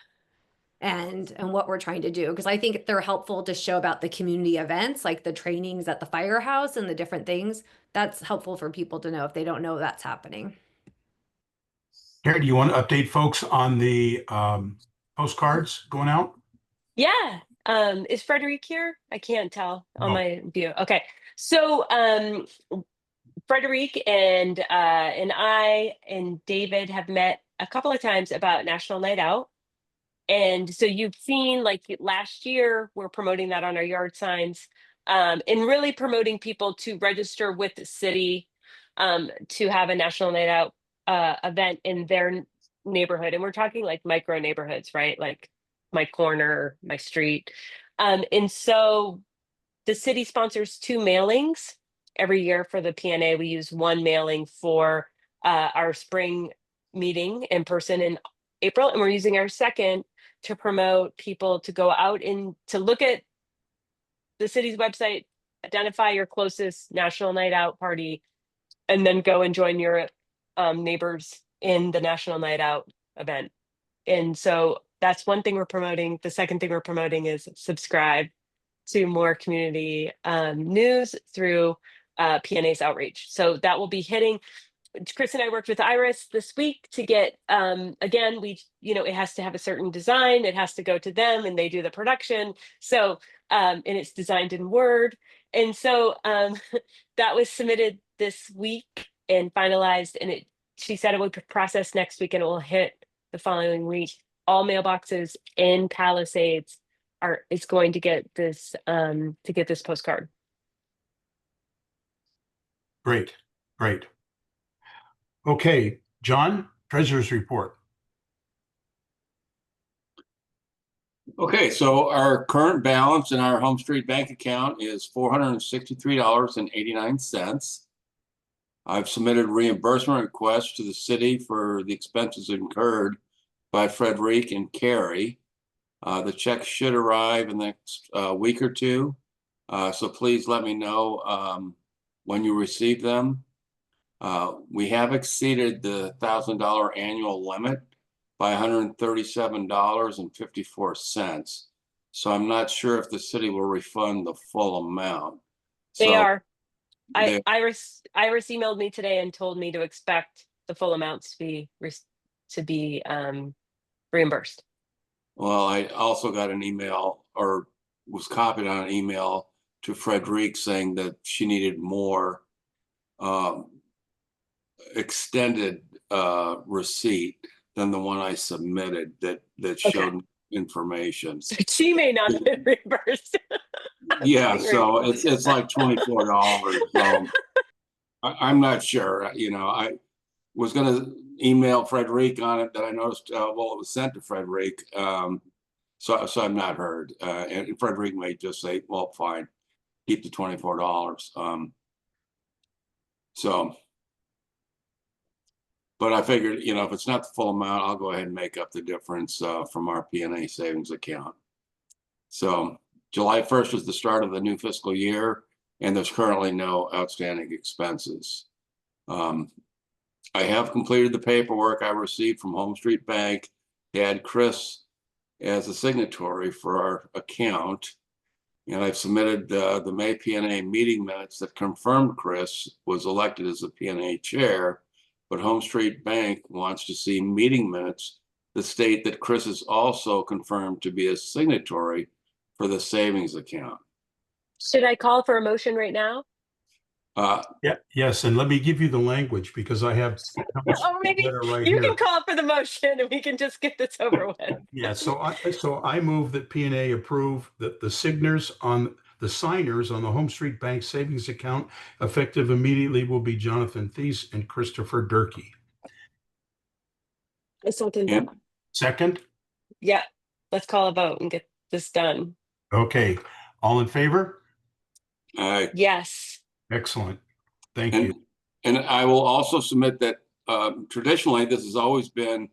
[SPEAKER 5] and what we're trying to do. Because I think they're helpful to show about the community events, like the trainings at the firehouse and the different things. That's helpful for people to know if they don't know that's happening.
[SPEAKER 1] Carrie, do you want to update folks on the postcards going out?
[SPEAKER 2] Yeah. Is Frederic here? I can't tell on
[SPEAKER 1] No.
[SPEAKER 2] my view. Okay. So Frederic and I and David have met a couple of times about National Night Out. And so you've seen like last year, we're promoting that on our yard signs, and really promoting people to register with the city to have a National Night Out event in their neighborhood. And we're talking like micro neighborhoods, right? Like my corner, my street. And so the city sponsors 2 mailings every year for the PNA. We use one mailing for our spring meeting in person in April, and we're using our second to promote people to go out and to look at the city's website, identify your closest National Night Out party, and then go and join your neighbors in the National Night Out event. And so that's one thing we're promoting. The second thing we're promoting is subscribe to more community news through PNA's outreach. So that will be hitting. Chris and I worked with Iris this week to get, again, it has to have a certain design. It has to go to them and they do the production. So, and it's designed in Word. And so that was submitted this week and finalized. And she said it would process next week and it will hit the following week. All mailboxes in Palisades is going to get this postcard.
[SPEAKER 1] Great. Okay, John, treasurer's report.
[SPEAKER 9] Okay, so our current balance in our Home Street Bank account is $463.89. I've submitted reimbursement requests to the city for the expenses incurred by Frederic and Carrie. The checks should arrive in the next week or two. So please let me know when you receive them. We have exceeded the $1,000 annual limit by $137.54. So I'm not sure if the city will refund the full amount.
[SPEAKER 2] They
[SPEAKER 9] So
[SPEAKER 2] are.
[SPEAKER 9] they-
[SPEAKER 2] Iris emailed me today and told me to expect the full amounts to be reimbursed.
[SPEAKER 9] Well, I also got an email, or was copied on an email to Frederique saying that she needed more extended receipt than the one I submitted that showed information.
[SPEAKER 2] So she may not have been reimbursed.
[SPEAKER 9] Yeah, so it's like $24. So I'm not sure. You know, I was going to email Frederique on it, that I noticed. Well, it was sent to Frederique, so I've not heard. And Frederique may just say, "Well, fine, keep the $24." So, but I figured, you know, if it's not the full amount, I'll go ahead and make up the difference from our P&A savings account. So July 1st is the start of the new fiscal year, and there's currently no outstanding expenses. I have completed the paperwork I received from Home Street Bank to add Chris as a signatory for our account. And I've submitted the May P&A meeting minutes that confirmed Chris was elected as the P&A chair, but Home Street Bank wants to see meeting minutes that state that Chris is also confirmed to be a signatory for the savings account.
[SPEAKER 2] Should I call for a motion right now?
[SPEAKER 1] Yeah, yes, and let me give you the language because I have
[SPEAKER 2] Oh, maybe
[SPEAKER 1] letter right
[SPEAKER 2] you
[SPEAKER 1] here.
[SPEAKER 2] can call for the motion and we can just get this over with.
[SPEAKER 1] Yeah, so I move that P&A approve that the signers on the signers on the Home Street Bank savings account effective immediately will be Jonathan Thies and Christopher Durkee.
[SPEAKER 9] And
[SPEAKER 1] Second?
[SPEAKER 2] Yeah, let's call a vote and get this done.
[SPEAKER 1] Okay, all in favor?
[SPEAKER 2] Yes.
[SPEAKER 1] Excellent. Thank you.
[SPEAKER 9] And I will also submit that traditionally, this has always been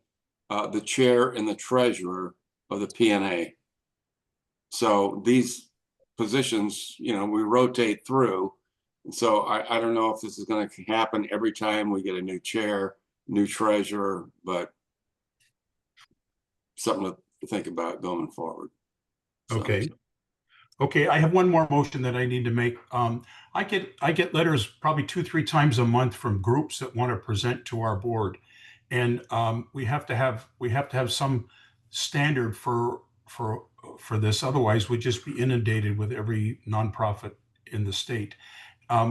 [SPEAKER 9] the chair and the treasurer of the P&A. So these positions, you know, we rotate through. And so I don't know if this is going to happen every time we get a new chair, new treasurer, but something to think about going forward. So.
[SPEAKER 1] Okay. Okay, I have one more motion that I need to make. I get letters probably 2-3 times a month from groups that want to present to our board, and we have to have some standard for this. Otherwise, we'd just be inundated with every nonprofit in the state.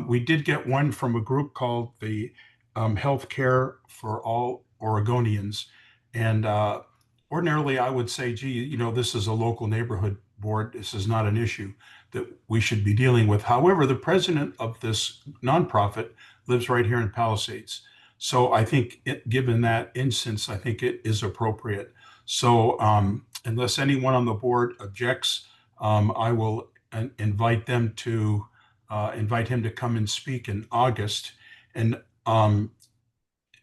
[SPEAKER 1] We did get one from a group called the Healthcare for All Oregonians, and ordinarily I would say, gee, you know, this is a local neighborhood board. This is not an issue that we should be dealing with. However, the president of this nonprofit lives right here in Palisades. So I think given that instance, I think it is appropriate. So unless anyone on the board objects, I will invite him to come and speak in August. And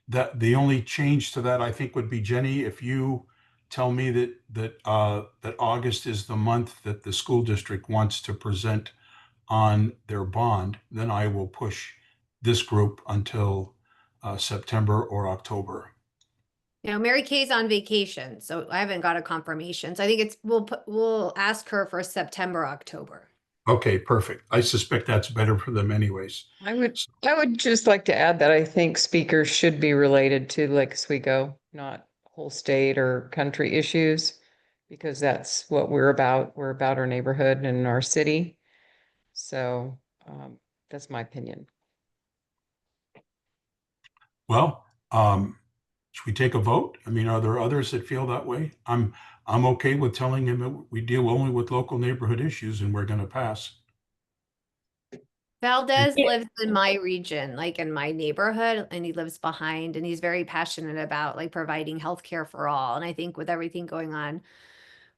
[SPEAKER 1] that the only change to that, I think, would be, Jenny, if you tell me that August is the month that the school district wants to present on their bond, then I will push this group until September or October.
[SPEAKER 5] Now, Mary Kay's on vacation, so I haven't got a confirmation. So I think we'll ask her for September, October.
[SPEAKER 1] Okay, perfect. I suspect that's better for them anyways.
[SPEAKER 11] I would just like to add that I think speakers should be related to Lake Oswego, not whole state or country issues, because that's what we're about. We're about our neighborhood and our city. So that's my opinion.
[SPEAKER 1] Well, should we take a vote? I mean, are there others that feel that way? I'm okay with telling him that we deal only with local neighborhood issues and we're going to pass.
[SPEAKER 5] Valdez
[SPEAKER 2] Yeah.
[SPEAKER 5] lives in my region, like in my neighborhood, and he lives behind, and he's very passionate about like providing healthcare for all. And I think with everything going on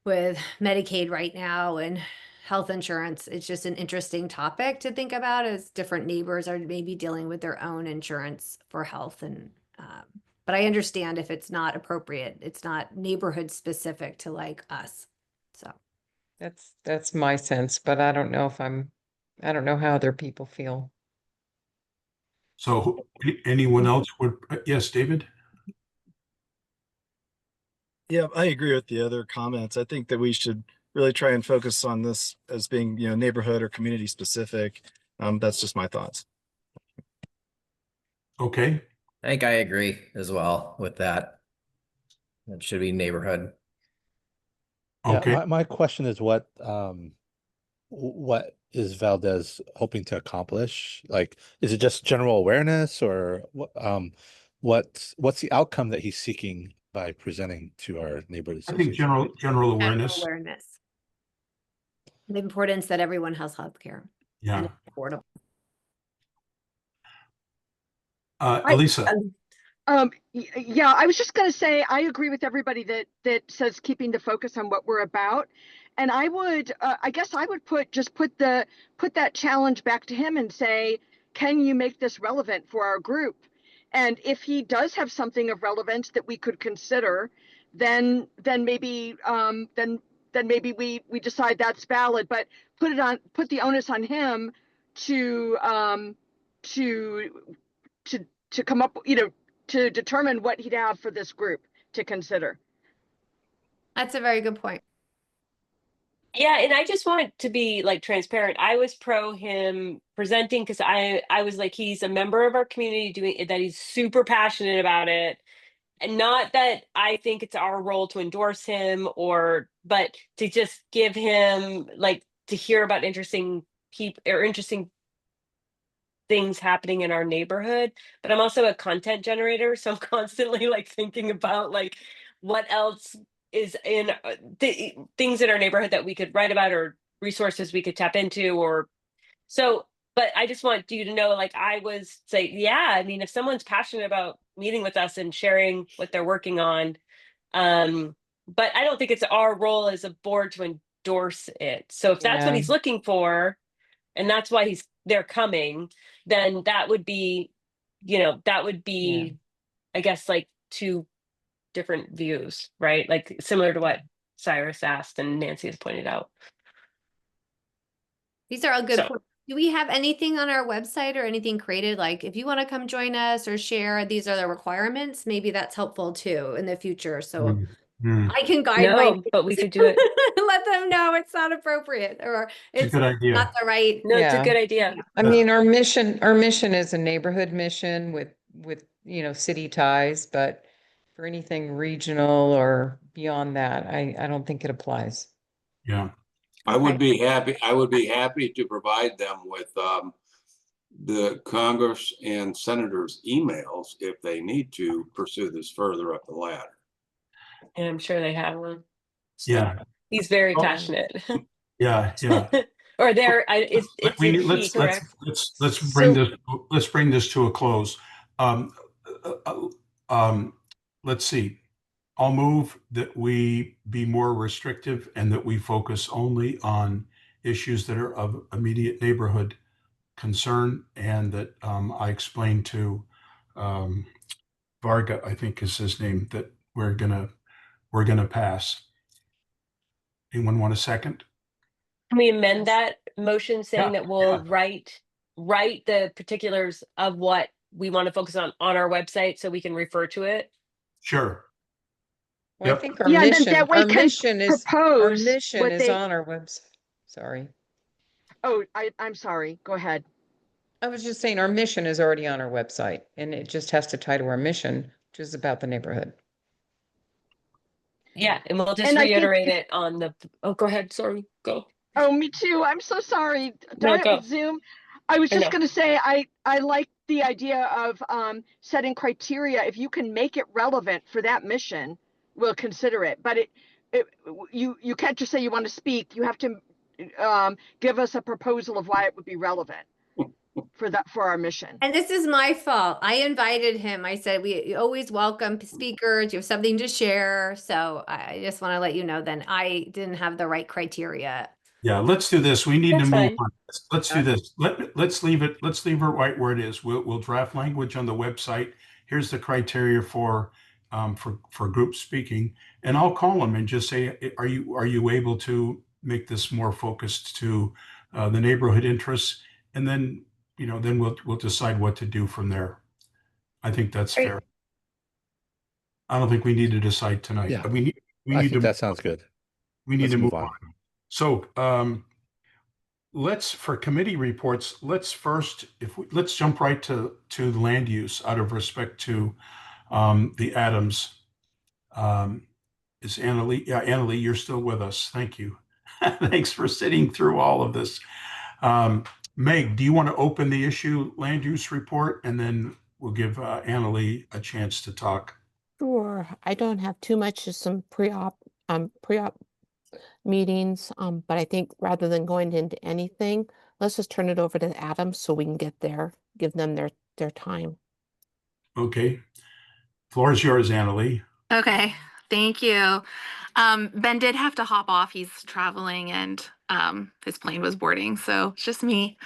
[SPEAKER 5] with Medicaid right now and health insurance, it's just an interesting topic to think about as different neighbors are maybe dealing with their own insurance for health. And but I understand if it's not appropriate, it's not neighborhood specific to like us. So
[SPEAKER 11] That's my sense, but I don't know how other people feel.
[SPEAKER 1] So anyone else would, yes, David?
[SPEAKER 8] Yeah, I agree with the other comments. I think that we should really try and focus on this as being, neighborhood or community specific. That's just my thoughts.
[SPEAKER 1] Okay,
[SPEAKER 7] I think I agree as well with that. It should be neighborhood.
[SPEAKER 12] Yeah,
[SPEAKER 1] okay.
[SPEAKER 12] my question is what is Valdez hoping to accomplish? Like, is it just general awareness or what's the outcome that he's seeking by presenting to our neighborhood
[SPEAKER 1] I think
[SPEAKER 12] association?
[SPEAKER 1] general awareness.
[SPEAKER 5] Awareness. The importance that everyone has healthcare
[SPEAKER 1] Yeah.
[SPEAKER 5] and it's affordable.
[SPEAKER 1] Elisa,
[SPEAKER 10] Yeah, I was just going to say, I agree with everybody that says keeping the focus on what we're about. And I would, I guess I would put that challenge back to him and say, can you make this relevant for our group? And if he does have something of relevance that we could consider, then maybe we decide that's valid, but put the onus on him to come up, to determine what he'd have for this group to consider.
[SPEAKER 5] That's a very good point.
[SPEAKER 2] Yeah, and I just want to be like transparent. I was pro him presenting because I was like, he's a member of our community doing that. He's super passionate about it. And not that I think it's our role to endorse him but to just give him like to hear about interesting people or interesting things happening in our neighborhood. But I'm also a content generator, so I'm constantly like thinking about like what else is in things in our neighborhood that we could write about or resources we could tap into or so. But I just want you to know, like, I was say, yeah, I mean, if someone's passionate about meeting with us and sharing what they're working on, but I don't think it's our role as a board to endorse it. So if that's what
[SPEAKER 11] Yeah.
[SPEAKER 2] he's looking for, and that's why they're coming, then that would be, I guess, like two different views, right? Like similar to what Cyrus asked and Nancy has pointed out.
[SPEAKER 5] These are all good
[SPEAKER 2] So-
[SPEAKER 5] points. Do we have anything on our website or anything created? Like if you want to come join us or share, these are the requirements. Maybe that's helpful too in the future. So I can guide
[SPEAKER 2] No, but we could do it.
[SPEAKER 5] let them know it's not appropriate or
[SPEAKER 1] it's a good idea.
[SPEAKER 5] not the right.
[SPEAKER 2] No, it's a
[SPEAKER 11] Yeah.
[SPEAKER 2] good idea.
[SPEAKER 11] I mean, our mission is a neighborhood mission with city ties, but for anything regional or beyond that, I don't think it applies.
[SPEAKER 1] Yeah.
[SPEAKER 9] I would be happy to provide them with the Congress and senators' emails if they need to pursue this further up the ladder.
[SPEAKER 2] And I'm sure they have one.
[SPEAKER 1] Yeah.
[SPEAKER 2] He's very
[SPEAKER 1] Oh.
[SPEAKER 2] passionate.
[SPEAKER 1] Yeah. Yeah.
[SPEAKER 2] Or there, it's correct?
[SPEAKER 1] Let's bring this to a close. Let's see. I'll move that we be more restrictive and that we focus only on issues that are of immediate neighborhood concern, and that I explained to Varga, I think is his name, that we're gonna pass. Anyone want a second?
[SPEAKER 2] Can we amend that motion saying
[SPEAKER 1] Yeah,
[SPEAKER 2] that we'll
[SPEAKER 1] yeah.
[SPEAKER 2] write the particulars of what we want to focus on our website so we can refer to it?
[SPEAKER 1] Sure.
[SPEAKER 11] Well, I
[SPEAKER 1] Yep.
[SPEAKER 11] think our
[SPEAKER 10] Yeah, and then
[SPEAKER 11] mission,
[SPEAKER 10] that way
[SPEAKER 11] our
[SPEAKER 10] can
[SPEAKER 11] mission is
[SPEAKER 10] propose what they-
[SPEAKER 11] on our website. Sorry.
[SPEAKER 10] Oh, I'm sorry. Go ahead.
[SPEAKER 11] I was just saying our mission is already on our website and it just has to tie to our mission, which is about the neighborhood.
[SPEAKER 2] Yeah, and we'll just
[SPEAKER 10] And I think
[SPEAKER 2] reiterate it on the. Oh, go ahead. Sorry, go.
[SPEAKER 10] Oh, me too. I'm so sorry.
[SPEAKER 2] No,
[SPEAKER 10] Darn it
[SPEAKER 2] go.
[SPEAKER 10] with Zoom. I was
[SPEAKER 2] I
[SPEAKER 10] just
[SPEAKER 2] know.
[SPEAKER 10] going to say I like the idea of setting criteria. If you can make it relevant for that mission, we'll consider it. But you can't just say you want to speak. You have to give us a proposal of why it would be relevant for our mission.
[SPEAKER 5] And this is my fault. I invited him. I said, we always welcome speakers. You have something to share. So I just want to let you know then I didn't have the right criteria.
[SPEAKER 1] Yeah, let's do this. We need to
[SPEAKER 2] That's
[SPEAKER 1] move
[SPEAKER 2] fine.
[SPEAKER 1] on. Let's do this. Let's leave it right where it is. We'll draft language on the website. Here's the criteria for group speaking, and I'll call them and just say, are you able to make this more focused to the neighborhood interests? And then we'll decide what to do from there. I think that's
[SPEAKER 2] Great.
[SPEAKER 1] fair. I don't think we need to decide tonight.
[SPEAKER 12] Yeah.
[SPEAKER 1] We need to we
[SPEAKER 12] I
[SPEAKER 1] need
[SPEAKER 12] think
[SPEAKER 1] to,
[SPEAKER 12] that sounds good.
[SPEAKER 1] we need
[SPEAKER 12] Let's
[SPEAKER 1] to
[SPEAKER 12] move
[SPEAKER 1] move
[SPEAKER 12] on.
[SPEAKER 1] on. So, for committee reports, let's first, let's jump right to land use out of respect to the Adams. Is Annalee? Yeah, Annalee, you're still with us. Thank you. Thanks for sitting through all of this. Meg, do you want to open the issue land use report, and then we'll give Annalee a chance to talk?
[SPEAKER 3] Sure. I don't have too much, just some pre-op meetings. But I think rather than going into anything, let's just turn it over to Adam so we can give them their time.
[SPEAKER 1] Okay. Floor is yours, Annalee.
[SPEAKER 13] Okay, thank you. Ben did have to hop off. He's traveling and his plane was boarding, so it's just me.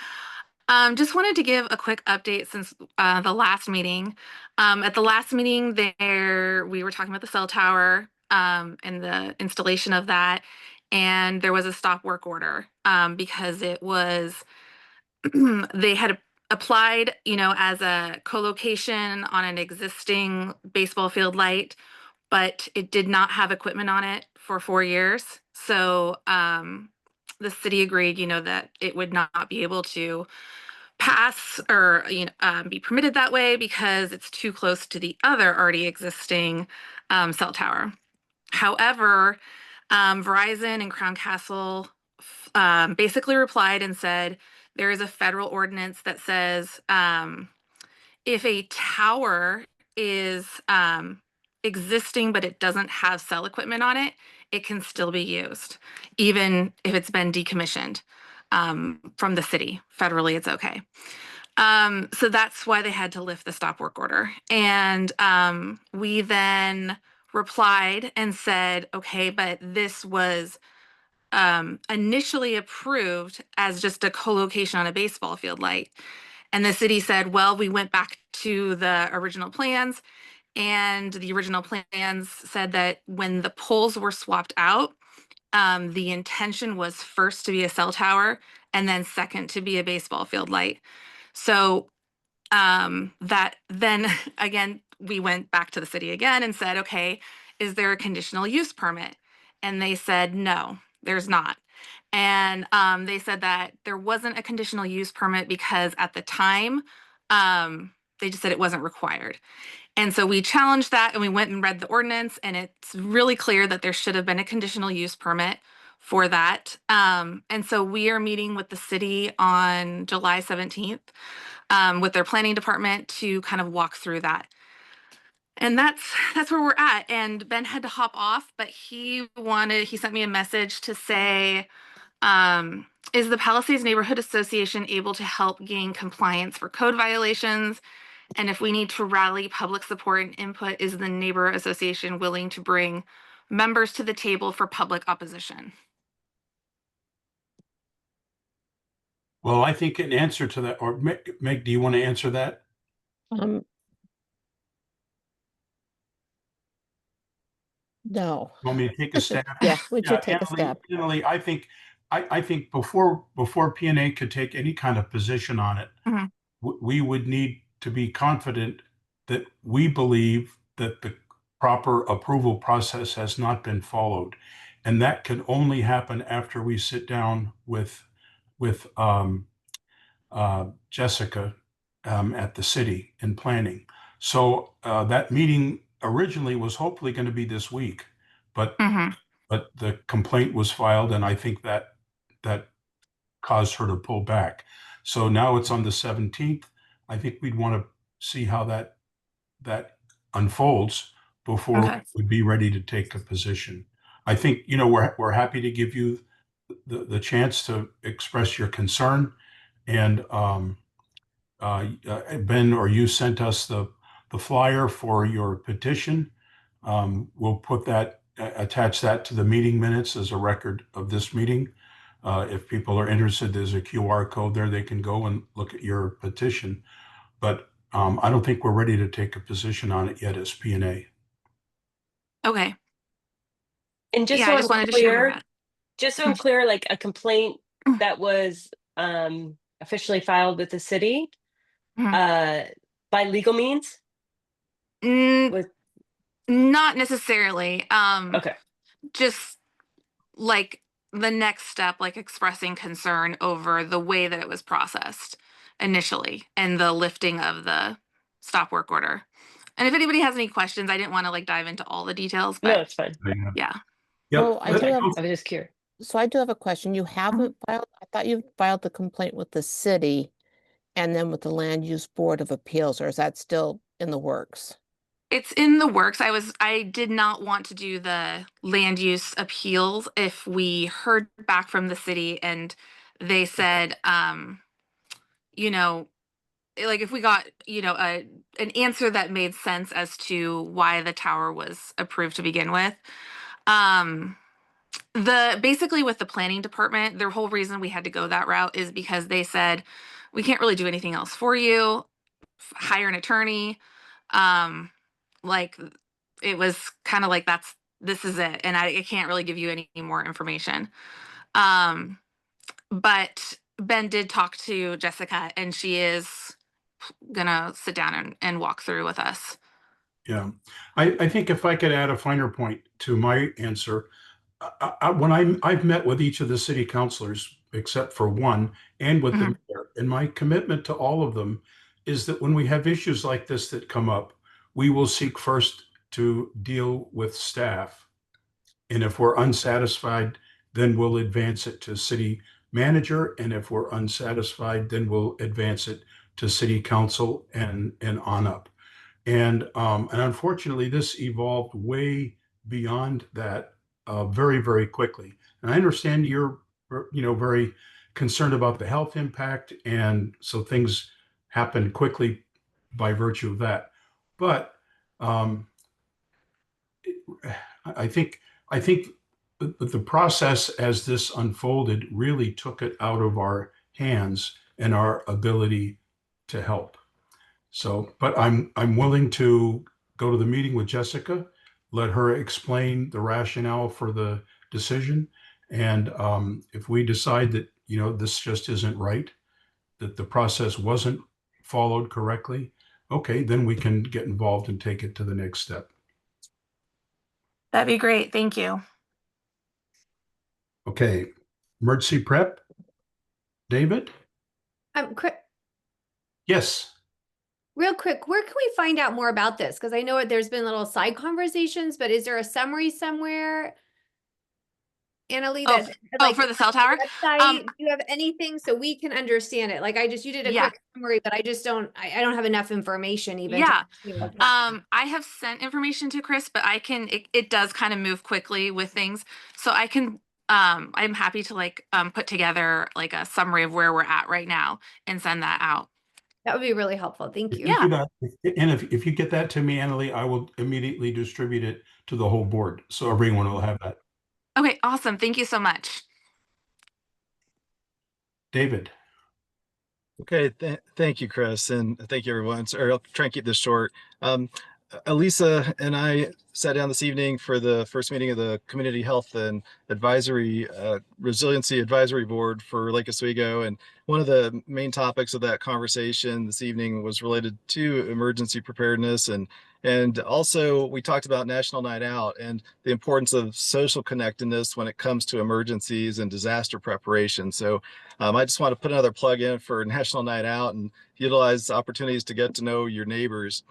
[SPEAKER 13] Just wanted to give a quick update since the last meeting. At the last meeting there, we were talking about the cell tower and the installation of that, and there was a stop work order because it was they had applied, as a co-location on an existing baseball field light, but it did not have equipment on it for 4 years. So the city agreed, that it would not be able to pass or be permitted that way because it's too close to the other already existing cell tower. However, Verizon and Crown Castle basically replied and said there is a federal ordinance that says if a tower is existing but it doesn't have cell equipment on it, it can still be used, even if it's been decommissioned from the city. Federally, it's okay. So that's why they had to lift the stop work order. And we then replied and said, okay, but this was initially approved as just a co-location on a baseball field light. And the city said, well, we went back to the original plans, and the original plans said that when the poles were swapped out, the intention was first to be a cell tower and then second to be a baseball field light. So that then again, we went back to the city again and said, okay, is there a conditional use permit? And they said, no, there's not. And they said that there wasn't a conditional use permit because at the time, they just said it wasn't required. And so we challenged that and we went and read the ordinance, and it's really clear that there should have been a conditional use permit for that. And so we are meeting with the city on July 17th with their planning department to kind of walk through that. And that's where we're at. And Ben had to hop off, but he sent me a message to say, is the Palisades Neighborhood Association able to help gain compliance for code violations? And if we need to rally public support and input, is the neighbor association willing to bring members to the table for public opposition?
[SPEAKER 1] Well, I think in answer to that, or Meg, do you want to answer that?
[SPEAKER 3] No.
[SPEAKER 1] Want me to take a stab?
[SPEAKER 3] Yeah, would you take a stab?
[SPEAKER 1] Annalee, I think before P&A could take any kind of position on it,
[SPEAKER 13] Mhm.
[SPEAKER 1] we would need to be confident that we believe that the proper approval process has not been followed. And that can only happen after we sit down with Jessica at the city in planning. So that meeting originally was hopefully going to be this week, but
[SPEAKER 13] Mhm.
[SPEAKER 1] the complaint was filed, and I think that caused her to pull back. So now it's on the 17th. I think we'd want to see how that unfolds before
[SPEAKER 13] Okay.
[SPEAKER 1] we'd be ready to take a position. I think, we're happy to give you the chance to express your concern. And Ben, or you sent us the flyer for your petition. We'll attach that to the meeting minutes as a record of this meeting. If people are interested, there's a QR code there. They can go and look at your petition. But I don't think we're ready to take a position on it yet as P&A.
[SPEAKER 13] Okay.
[SPEAKER 2] And just
[SPEAKER 13] Yeah,
[SPEAKER 2] so
[SPEAKER 13] I
[SPEAKER 2] I'm
[SPEAKER 13] just wanted to share where we're
[SPEAKER 2] clear,
[SPEAKER 13] at.
[SPEAKER 2] just so I'm clear, like a complaint that was officially filed with the city
[SPEAKER 13] Mhm.
[SPEAKER 2] by legal means?
[SPEAKER 13] Mm,
[SPEAKER 2] With
[SPEAKER 13] not necessarily.
[SPEAKER 2] okay.
[SPEAKER 13] just like the next step, like expressing concern over the way that it was processed initially and the lifting of the stop work order. And if anybody has any questions, I didn't want to like dive into all the details,
[SPEAKER 2] No,
[SPEAKER 13] but
[SPEAKER 2] it's fine.
[SPEAKER 13] yeah.
[SPEAKER 3] So I do have,
[SPEAKER 2] I was just curious.
[SPEAKER 3] so I do have a question. You haven't filed, I thought you filed the complaint with the city and then with the Land Use Board of Appeals, or is that still in the works?
[SPEAKER 13] It's in the works. I did not want to do the land use appeals if we heard back from the city and they said, you know, like if we got, you know, an answer that made sense as to why the tower was approved to begin with. The basically with the planning department, their whole reason we had to go that route is because they said we can't really do anything else for you. Hire an attorney. Like it was kind of like this is it, and I can't really give you any more information. But Ben did talk to Jessica, and she is gonna sit down and walk through with us.
[SPEAKER 1] Yeah, I think if I could add a finer point to my answer, I've met with each of the city councilors except for one, and with the mayor, and my commitment to all of them is that when we have issues like this that come up, we will seek first to deal with staff, and if we're unsatisfied, then we'll advance it to city manager, and if we're unsatisfied, then we'll advance it to city council and on up. And unfortunately, this evolved way beyond that very, very quickly. And I understand you're, very concerned about the health impact, and so things happen quickly by virtue of that. But I think the process as this unfolded really took it out of our hands and our ability to help. So, but I'm willing to go to the meeting with Jessica, let her explain the rationale for the decision. And if we decide that, this just isn't right, that the process wasn't followed correctly, okay, then we can get involved and take it to the next step.
[SPEAKER 13] That'd be great. Thank you.
[SPEAKER 1] Okay, emergency prep. David? Yes.
[SPEAKER 5] Real quick, where can we find out more about this? Because I know there's been little side conversations, but is there a summary somewhere? Annalie,
[SPEAKER 13] for the cell tower?
[SPEAKER 5] Website, do you have anything so we can understand it? Like you did a quick summary, but I just don't have enough information even.
[SPEAKER 13] Yeah. I have sent information to Chris, but it does kind of move quickly with things. So I can, I'm happy to put together like a summary of where we're at right now and send that out.
[SPEAKER 5] That would be really helpful. Thank you.
[SPEAKER 1] Yeah. And if you get that to me, Annalie, I will immediately distribute it to the whole board. So everyone will have that.
[SPEAKER 13] Okay, awesome. Thank you so much.
[SPEAKER 1] David.
[SPEAKER 8] Okay, thank you, Chris, and thank you, everyone. I'll try and keep this short. Elisa and I sat down this evening for the first meeting of the Community Health and Advisory Resiliency Advisory Board for Lake Oswego, and one of the main topics of that conversation this evening was related to emergency preparedness, and also we talked about National Night Out and the importance of social connectedness when it comes to emergencies and disaster preparation. So I just want to put another plug in for National Night Out and utilize opportunities to get to know your neighbors.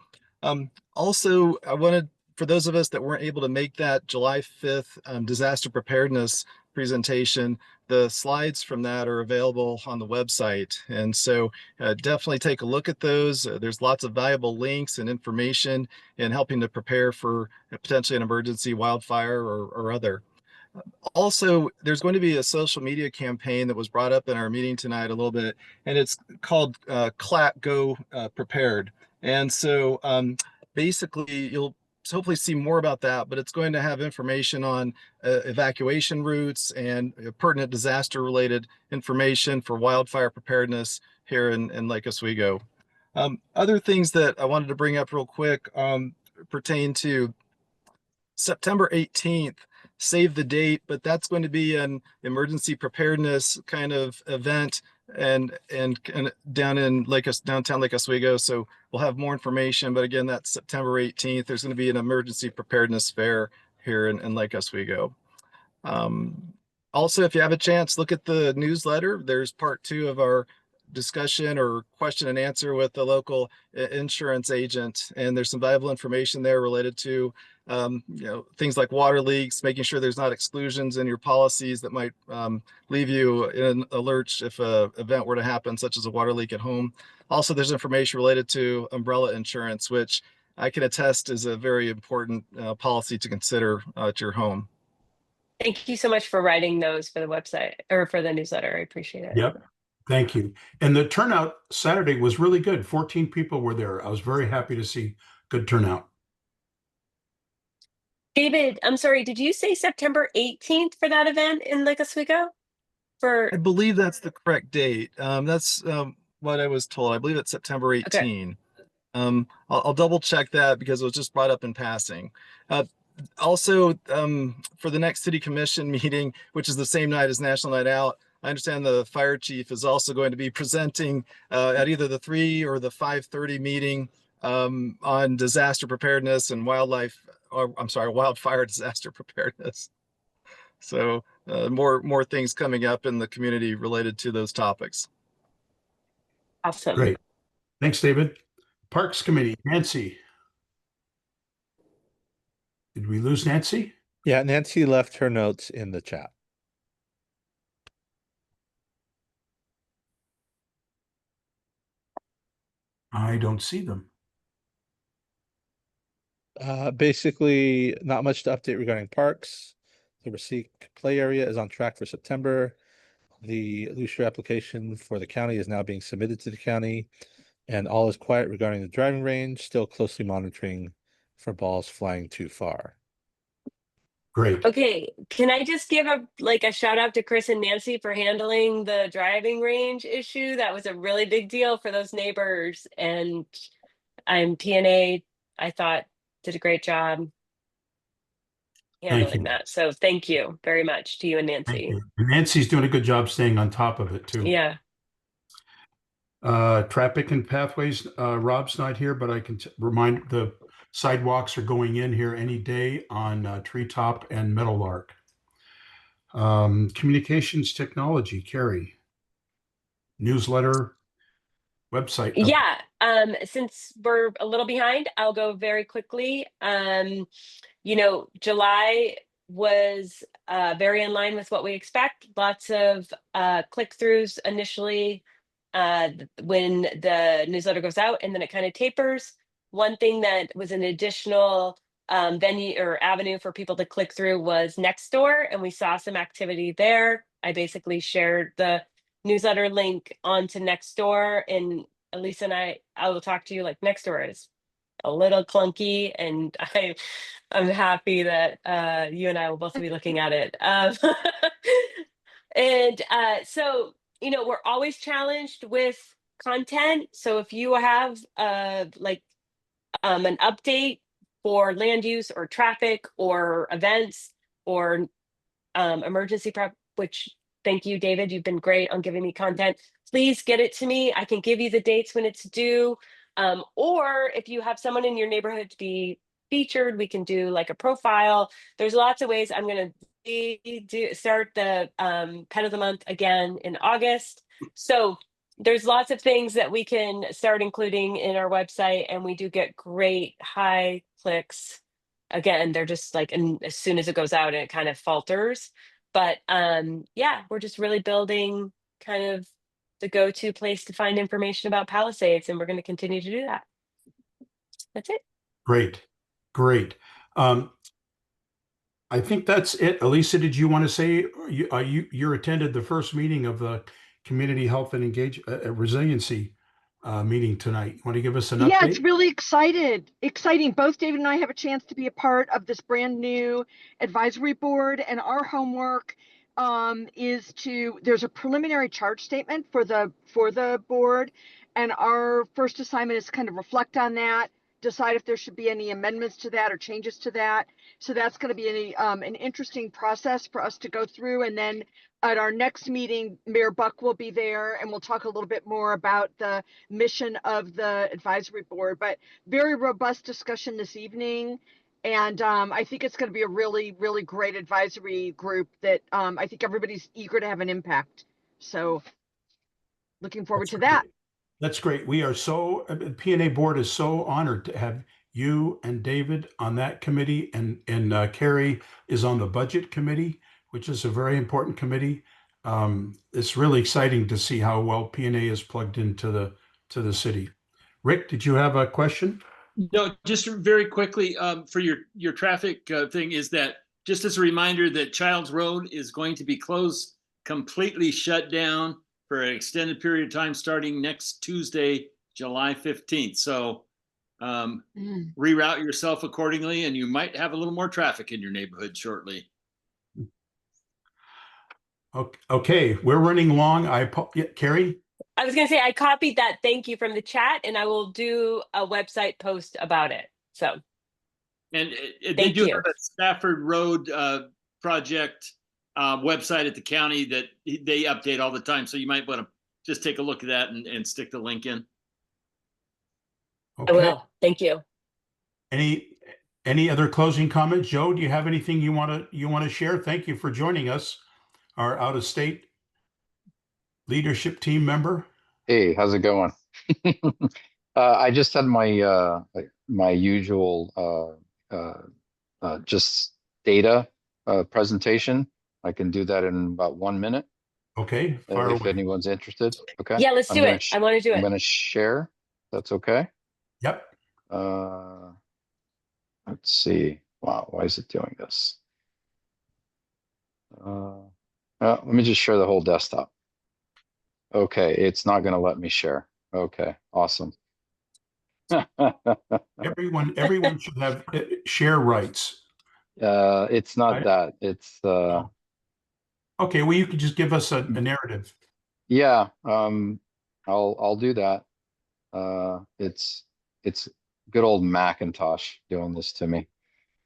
[SPEAKER 8] Also, I wanted, for those of us that weren't able to make that July 5th disaster preparedness presentation, the slides from that are available on the website. And so definitely take a look at those. There's lots of valuable links and information in helping to prepare for potentially an emergency, wildfire or other. Also, there's going to be a social media campaign that was brought up in our meeting tonight a little bit, and it's called CLAT Go Prepared. And so basically you'll hopefully see more about that, but it's going to have information on evacuation routes and pertinent disaster related information for wildfire preparedness here in Lake Oswego. Other things that I wanted to bring up real quick pertain to September 18th, save the date, but that's going to be an emergency preparedness kind of event and down in downtown Lake Oswego. So we'll have more information, but again, that's September 18th. There's going to be an emergency preparedness fair here in Lake Oswego. Also, if you have a chance, look at the newsletter. There's part 2 of our discussion or question and answer with the local insurance agent. And there's some valuable information there related to things like water leaks, making sure there's not exclusions in your policies that might leave you in a lurch if an event were to happen, such as a water leak at home. Also, there's information related to umbrella insurance, which I can attest is a very important policy to consider at your home.
[SPEAKER 2] Thank you so much for writing those for the website or for the newsletter. I appreciate it.
[SPEAKER 1] Yep. Thank you. And the turnout Saturday was really good. 14 people were there. I was very happy to see good turnout.
[SPEAKER 2] David, I'm sorry, did you say September 18th for that event in Lake Oswego?
[SPEAKER 8] I believe that's the correct date. That's what I was told. I believe it's September 18. I'll double check that because it was just brought up in passing. Also, for the next city commission meeting, which is the same night as National Night Out, I understand the fire chief is also going to be presenting at either the 3 or the 5:30 meeting on disaster preparedness and wildfire disaster preparedness. So more things coming up in the community related to those topics.
[SPEAKER 2] Awesome.
[SPEAKER 1] Great. Thanks, David. Parks Committee, Nancy. Did we lose Nancy?
[SPEAKER 12] Yeah, Nancy left her notes in the chat.
[SPEAKER 1] I don't see them.
[SPEAKER 12] Basically, not much to update regarding parks. The Rasique play area is on track for September. The Lucia application for the county is now being submitted to the county, and all is quiet regarding the driving range, still closely monitoring for balls flying too far.
[SPEAKER 1] Great.
[SPEAKER 2] Okay, can I just give a shout out to Chris and Nancy for handling the driving range issue? That was a really big deal for those neighbors, and PNA, I thought, did a great job handling that. So thank you very much to you and
[SPEAKER 1] Thank
[SPEAKER 2] Nancy.
[SPEAKER 1] you. And Nancy's doing a good job staying on top of it too.
[SPEAKER 2] Yeah.
[SPEAKER 1] Traffic and pathways, Rob's not here, but I can remind the sidewalks are going in here any day on Treetop and Meadowlark. Communications technology, Carrie. Newsletter, website.
[SPEAKER 2] Yeah. Since we're a little behind, I'll go very quickly. July was very in line with what we expect. Lots of click-throughs initially when the newsletter goes out, and then it kind of tapers. One thing that was an additional venue or avenue for people to click through was Nextdoor, and we saw some activity there. I basically shared the newsletter link onto Nextdoor, and Elisa and I will talk to you. Like, Nextdoor is a little clunky, and I'm happy that you and I will both be looking at it. So we're always challenged with content. So if you have an update for land use or traffic or events or emergency prep, which thank you, David, you've been great on giving me content. Please get it to me. I can give you the dates when it's due. Or if you have someone in your neighborhood to be featured, we can do like a profile. There's lots of ways. I'm going to start the Pet of the Month again in August. So there's lots of things that we can start including in our website, and we do get great high clicks. Again, they're just like, and as soon as it goes out, it kind of falters. But we're just really building kind of the go-to place to find information about Palisades, and we're going to continue to do that. That's it.
[SPEAKER 1] Great. I think that's it. Elisa, did you want to say you attended the first meeting of the Community Health and Resiliency meeting tonight? You want to give us an update?
[SPEAKER 10] Yeah, it's really exciting. Both David and I have a chance to be a part of this brand new advisory board, and our homework there's a preliminary charge statement for the board, and our first assignment is kind of reflect on that, decide if there should be any amendments to that or changes to that. So that's going to be an interesting process for us to go through. And then at our next meeting, Mayor Buck will be there, and we'll talk a little bit more about the mission of the advisory board. But very robust discussion this evening. And I think it's going to be a really, really great advisory group that I think everybody's eager to have an impact. So looking forward to that.
[SPEAKER 1] That's great. We are so, P&A board is so honored to have you and David on that committee, and Carrie is on the budget committee, which is a very important committee. It's really exciting to see how well P&A is plugged into the city. Rick, did you have a question?
[SPEAKER 6] No, just very quickly, for your traffic thing, is that just as a reminder that Childs Road is going to be closed, completely shut down for an extended period of time starting next Tuesday, July 15th. So reroute yourself accordingly, and you might have a little more traffic in your neighborhood shortly.
[SPEAKER 1] Okay, we're running long. Carrie?
[SPEAKER 2] I was going to say, I copied that thank you from the chat, and I will do a website post about it. So,
[SPEAKER 6] And they
[SPEAKER 2] Thank
[SPEAKER 6] do
[SPEAKER 2] you.
[SPEAKER 6] have a Stafford Road project website at the county that they update all the time. So you might want to just take a look at that and stick the link in.
[SPEAKER 2] I
[SPEAKER 1] Okay.
[SPEAKER 2] will. Thank you.
[SPEAKER 1] Any other closing comments? Joe, do you have anything you want to share? Thank you for joining us, our out-of-state leadership team member.
[SPEAKER 14] Hey, how's it going? I just had my usual just data presentation. I can do that in about 1 minute
[SPEAKER 1] Okay, fire
[SPEAKER 14] if
[SPEAKER 1] away.
[SPEAKER 14] anyone's interested. Okay.
[SPEAKER 2] Yeah, let's do it. I want to do
[SPEAKER 14] I'm
[SPEAKER 2] it.
[SPEAKER 14] going to share. That's okay.
[SPEAKER 1] Yep.
[SPEAKER 14] Let's see. Wow, why is it doing this? Let me just share the whole desktop. Okay, it's not going to let me share. Okay, awesome.
[SPEAKER 1] Everyone should have share rights.
[SPEAKER 14] It's not that. It's
[SPEAKER 1] Okay, well, you could just give us a narrative.
[SPEAKER 14] yeah. I'll do that. It's good old Macintosh doing this to me.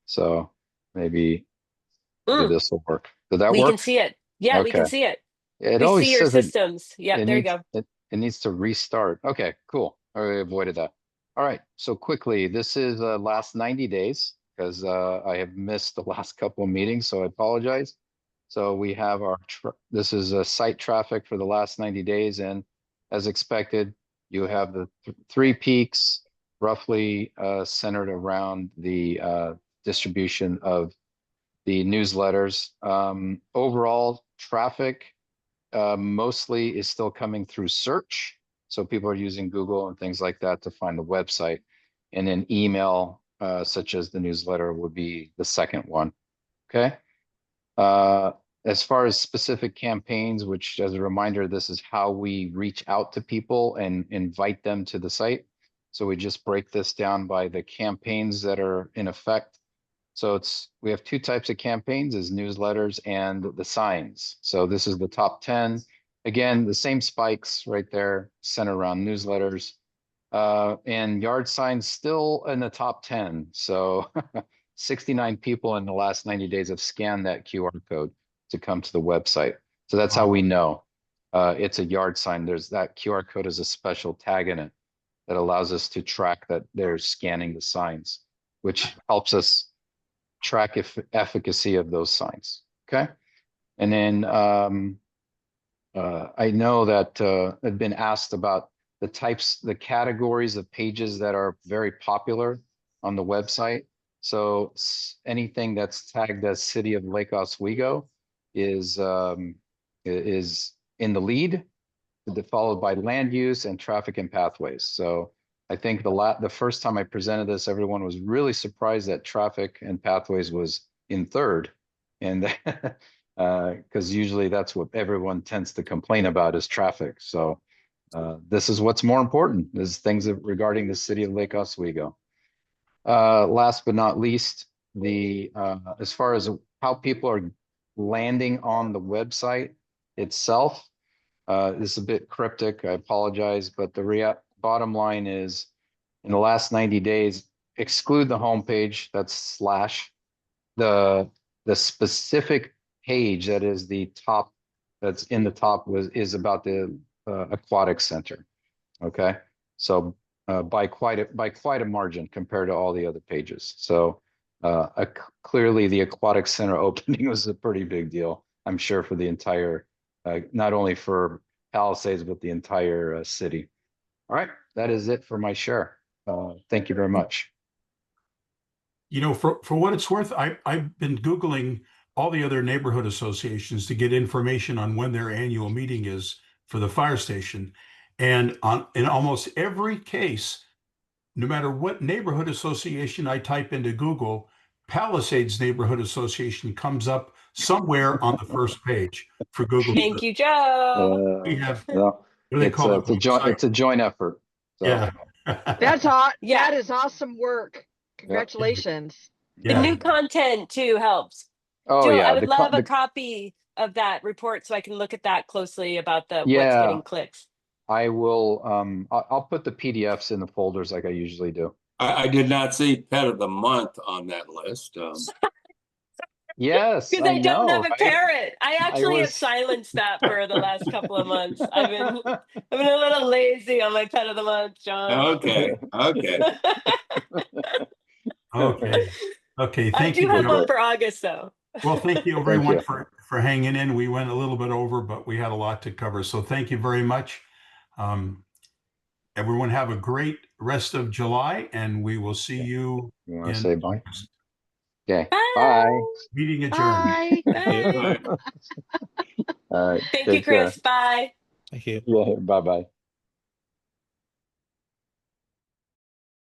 [SPEAKER 14] So maybe this will work. Did that
[SPEAKER 2] We
[SPEAKER 14] work?
[SPEAKER 2] can see it. Yeah, we can
[SPEAKER 14] Okay.
[SPEAKER 2] see it.
[SPEAKER 14] It
[SPEAKER 2] We
[SPEAKER 14] always
[SPEAKER 2] see your
[SPEAKER 14] says it
[SPEAKER 2] systems. Yeah, there you go.
[SPEAKER 14] it needs to restart. Okay, cool. I avoided that. All right. So quickly, this is last 90 days because I have missed the last couple of meetings, so I apologize. So we have this is site traffic for the last 90 days, and as expected, you have the three peaks roughly centered around the distribution of the newsletters. Overall traffic mostly is still coming through search. So people are using Google and things like that to find the website. And then email, such as the newsletter, would be the second one. Okay. As far as specific campaigns, which as a reminder, this is how we reach out to people and invite them to the site. So we just break this down by the campaigns that are in effect. So we have two types of campaigns, is newsletters and the signs. So this is the top 10. Again, the same spikes right there, centered around newsletters. And yard signs still in the top 10. So 69 people in the last 90 days have scanned that QR code to come to the website. So that's how we know it's a yard sign. There's that QR code is a special tag in it that allows us to track that they're scanning the signs, which helps us track efficacy of those signs. Okay. And then I know that I've been asked about the categories of pages that are very popular on the website. So anything that's tagged as City of Lake Oswego is in the lead, followed by land use and traffic and pathways. So I think the first time I presented this, everyone was really surprised that traffic and pathways was in third. And because usually that's what everyone tends to complain about is traffic. So this is what's more important, is things regarding the City of Lake Oswego. Last but not least, as far as how people are landing on the website itself, this is a bit cryptic, I apologize, but the bottom line is in the last 90 days, exclude the homepage, that's / the specific page that is the top, that's in the top is about the aquatic center. Okay, so by quite a margin compared to all the other pages. So Clearly the aquatic center opening was a pretty big deal. I'm sure for the entire, not only for Palisades, but the entire city. All right, that is it for my share. Thank you very much.
[SPEAKER 1] You know, for what it's worth, I've been Googling all the other neighborhood associations to get information on when their annual meeting is for the fire station. And in almost every case, no matter what neighborhood association I type into Google, Palisades Neighborhood Association comes up somewhere on the first page for Google.
[SPEAKER 2] Thank you, Joe.
[SPEAKER 1] We have,
[SPEAKER 14] Well,
[SPEAKER 1] what do they call it?
[SPEAKER 14] it's a joint effort. So.
[SPEAKER 1] Yeah.
[SPEAKER 2] Yeah.
[SPEAKER 10] That is awesome work. Congratulations.
[SPEAKER 2] The
[SPEAKER 1] Yeah.
[SPEAKER 2] new content too helps.
[SPEAKER 14] Oh
[SPEAKER 2] Joe,
[SPEAKER 14] yeah,
[SPEAKER 2] I would love a copy of that report so I can look at that closely about the what's
[SPEAKER 14] Yeah.
[SPEAKER 2] getting clicks.
[SPEAKER 14] I will. I'll put the PDFs in the folders like I usually do.
[SPEAKER 9] I did not see Pet of the Month on that list.
[SPEAKER 14] Yes,
[SPEAKER 2] Because
[SPEAKER 14] I
[SPEAKER 2] I don't
[SPEAKER 14] know,
[SPEAKER 2] have a
[SPEAKER 14] right?
[SPEAKER 2] parrot. I actually have
[SPEAKER 14] was.
[SPEAKER 2] silenced that for the last couple of months. I've been a little lazy on my Pet of the Month, John.
[SPEAKER 9] Okay. Okay.
[SPEAKER 1] Okay. Okay.
[SPEAKER 2] I
[SPEAKER 1] Thank
[SPEAKER 2] do
[SPEAKER 1] you.
[SPEAKER 2] have
[SPEAKER 1] Joe.
[SPEAKER 2] one for August though.
[SPEAKER 1] Well, thank you
[SPEAKER 14] Thank
[SPEAKER 1] everyone
[SPEAKER 14] you.
[SPEAKER 1] for hanging in. We went a little bit over, but we had a lot to cover. So thank you very much. Everyone have a great rest of July, and we will see you
[SPEAKER 14] You want to
[SPEAKER 1] in
[SPEAKER 14] say bye?
[SPEAKER 1] August.
[SPEAKER 14] Okay.
[SPEAKER 2] Bye.
[SPEAKER 14] Bye.
[SPEAKER 1] Meeting adjourned.
[SPEAKER 10] Bye.
[SPEAKER 2] Bye.
[SPEAKER 9] Right.
[SPEAKER 14] All right.
[SPEAKER 2] Thank you,
[SPEAKER 14] Take care.
[SPEAKER 2] Chris. Bye.
[SPEAKER 12] Thank you.
[SPEAKER 14] Yeah. Bye bye.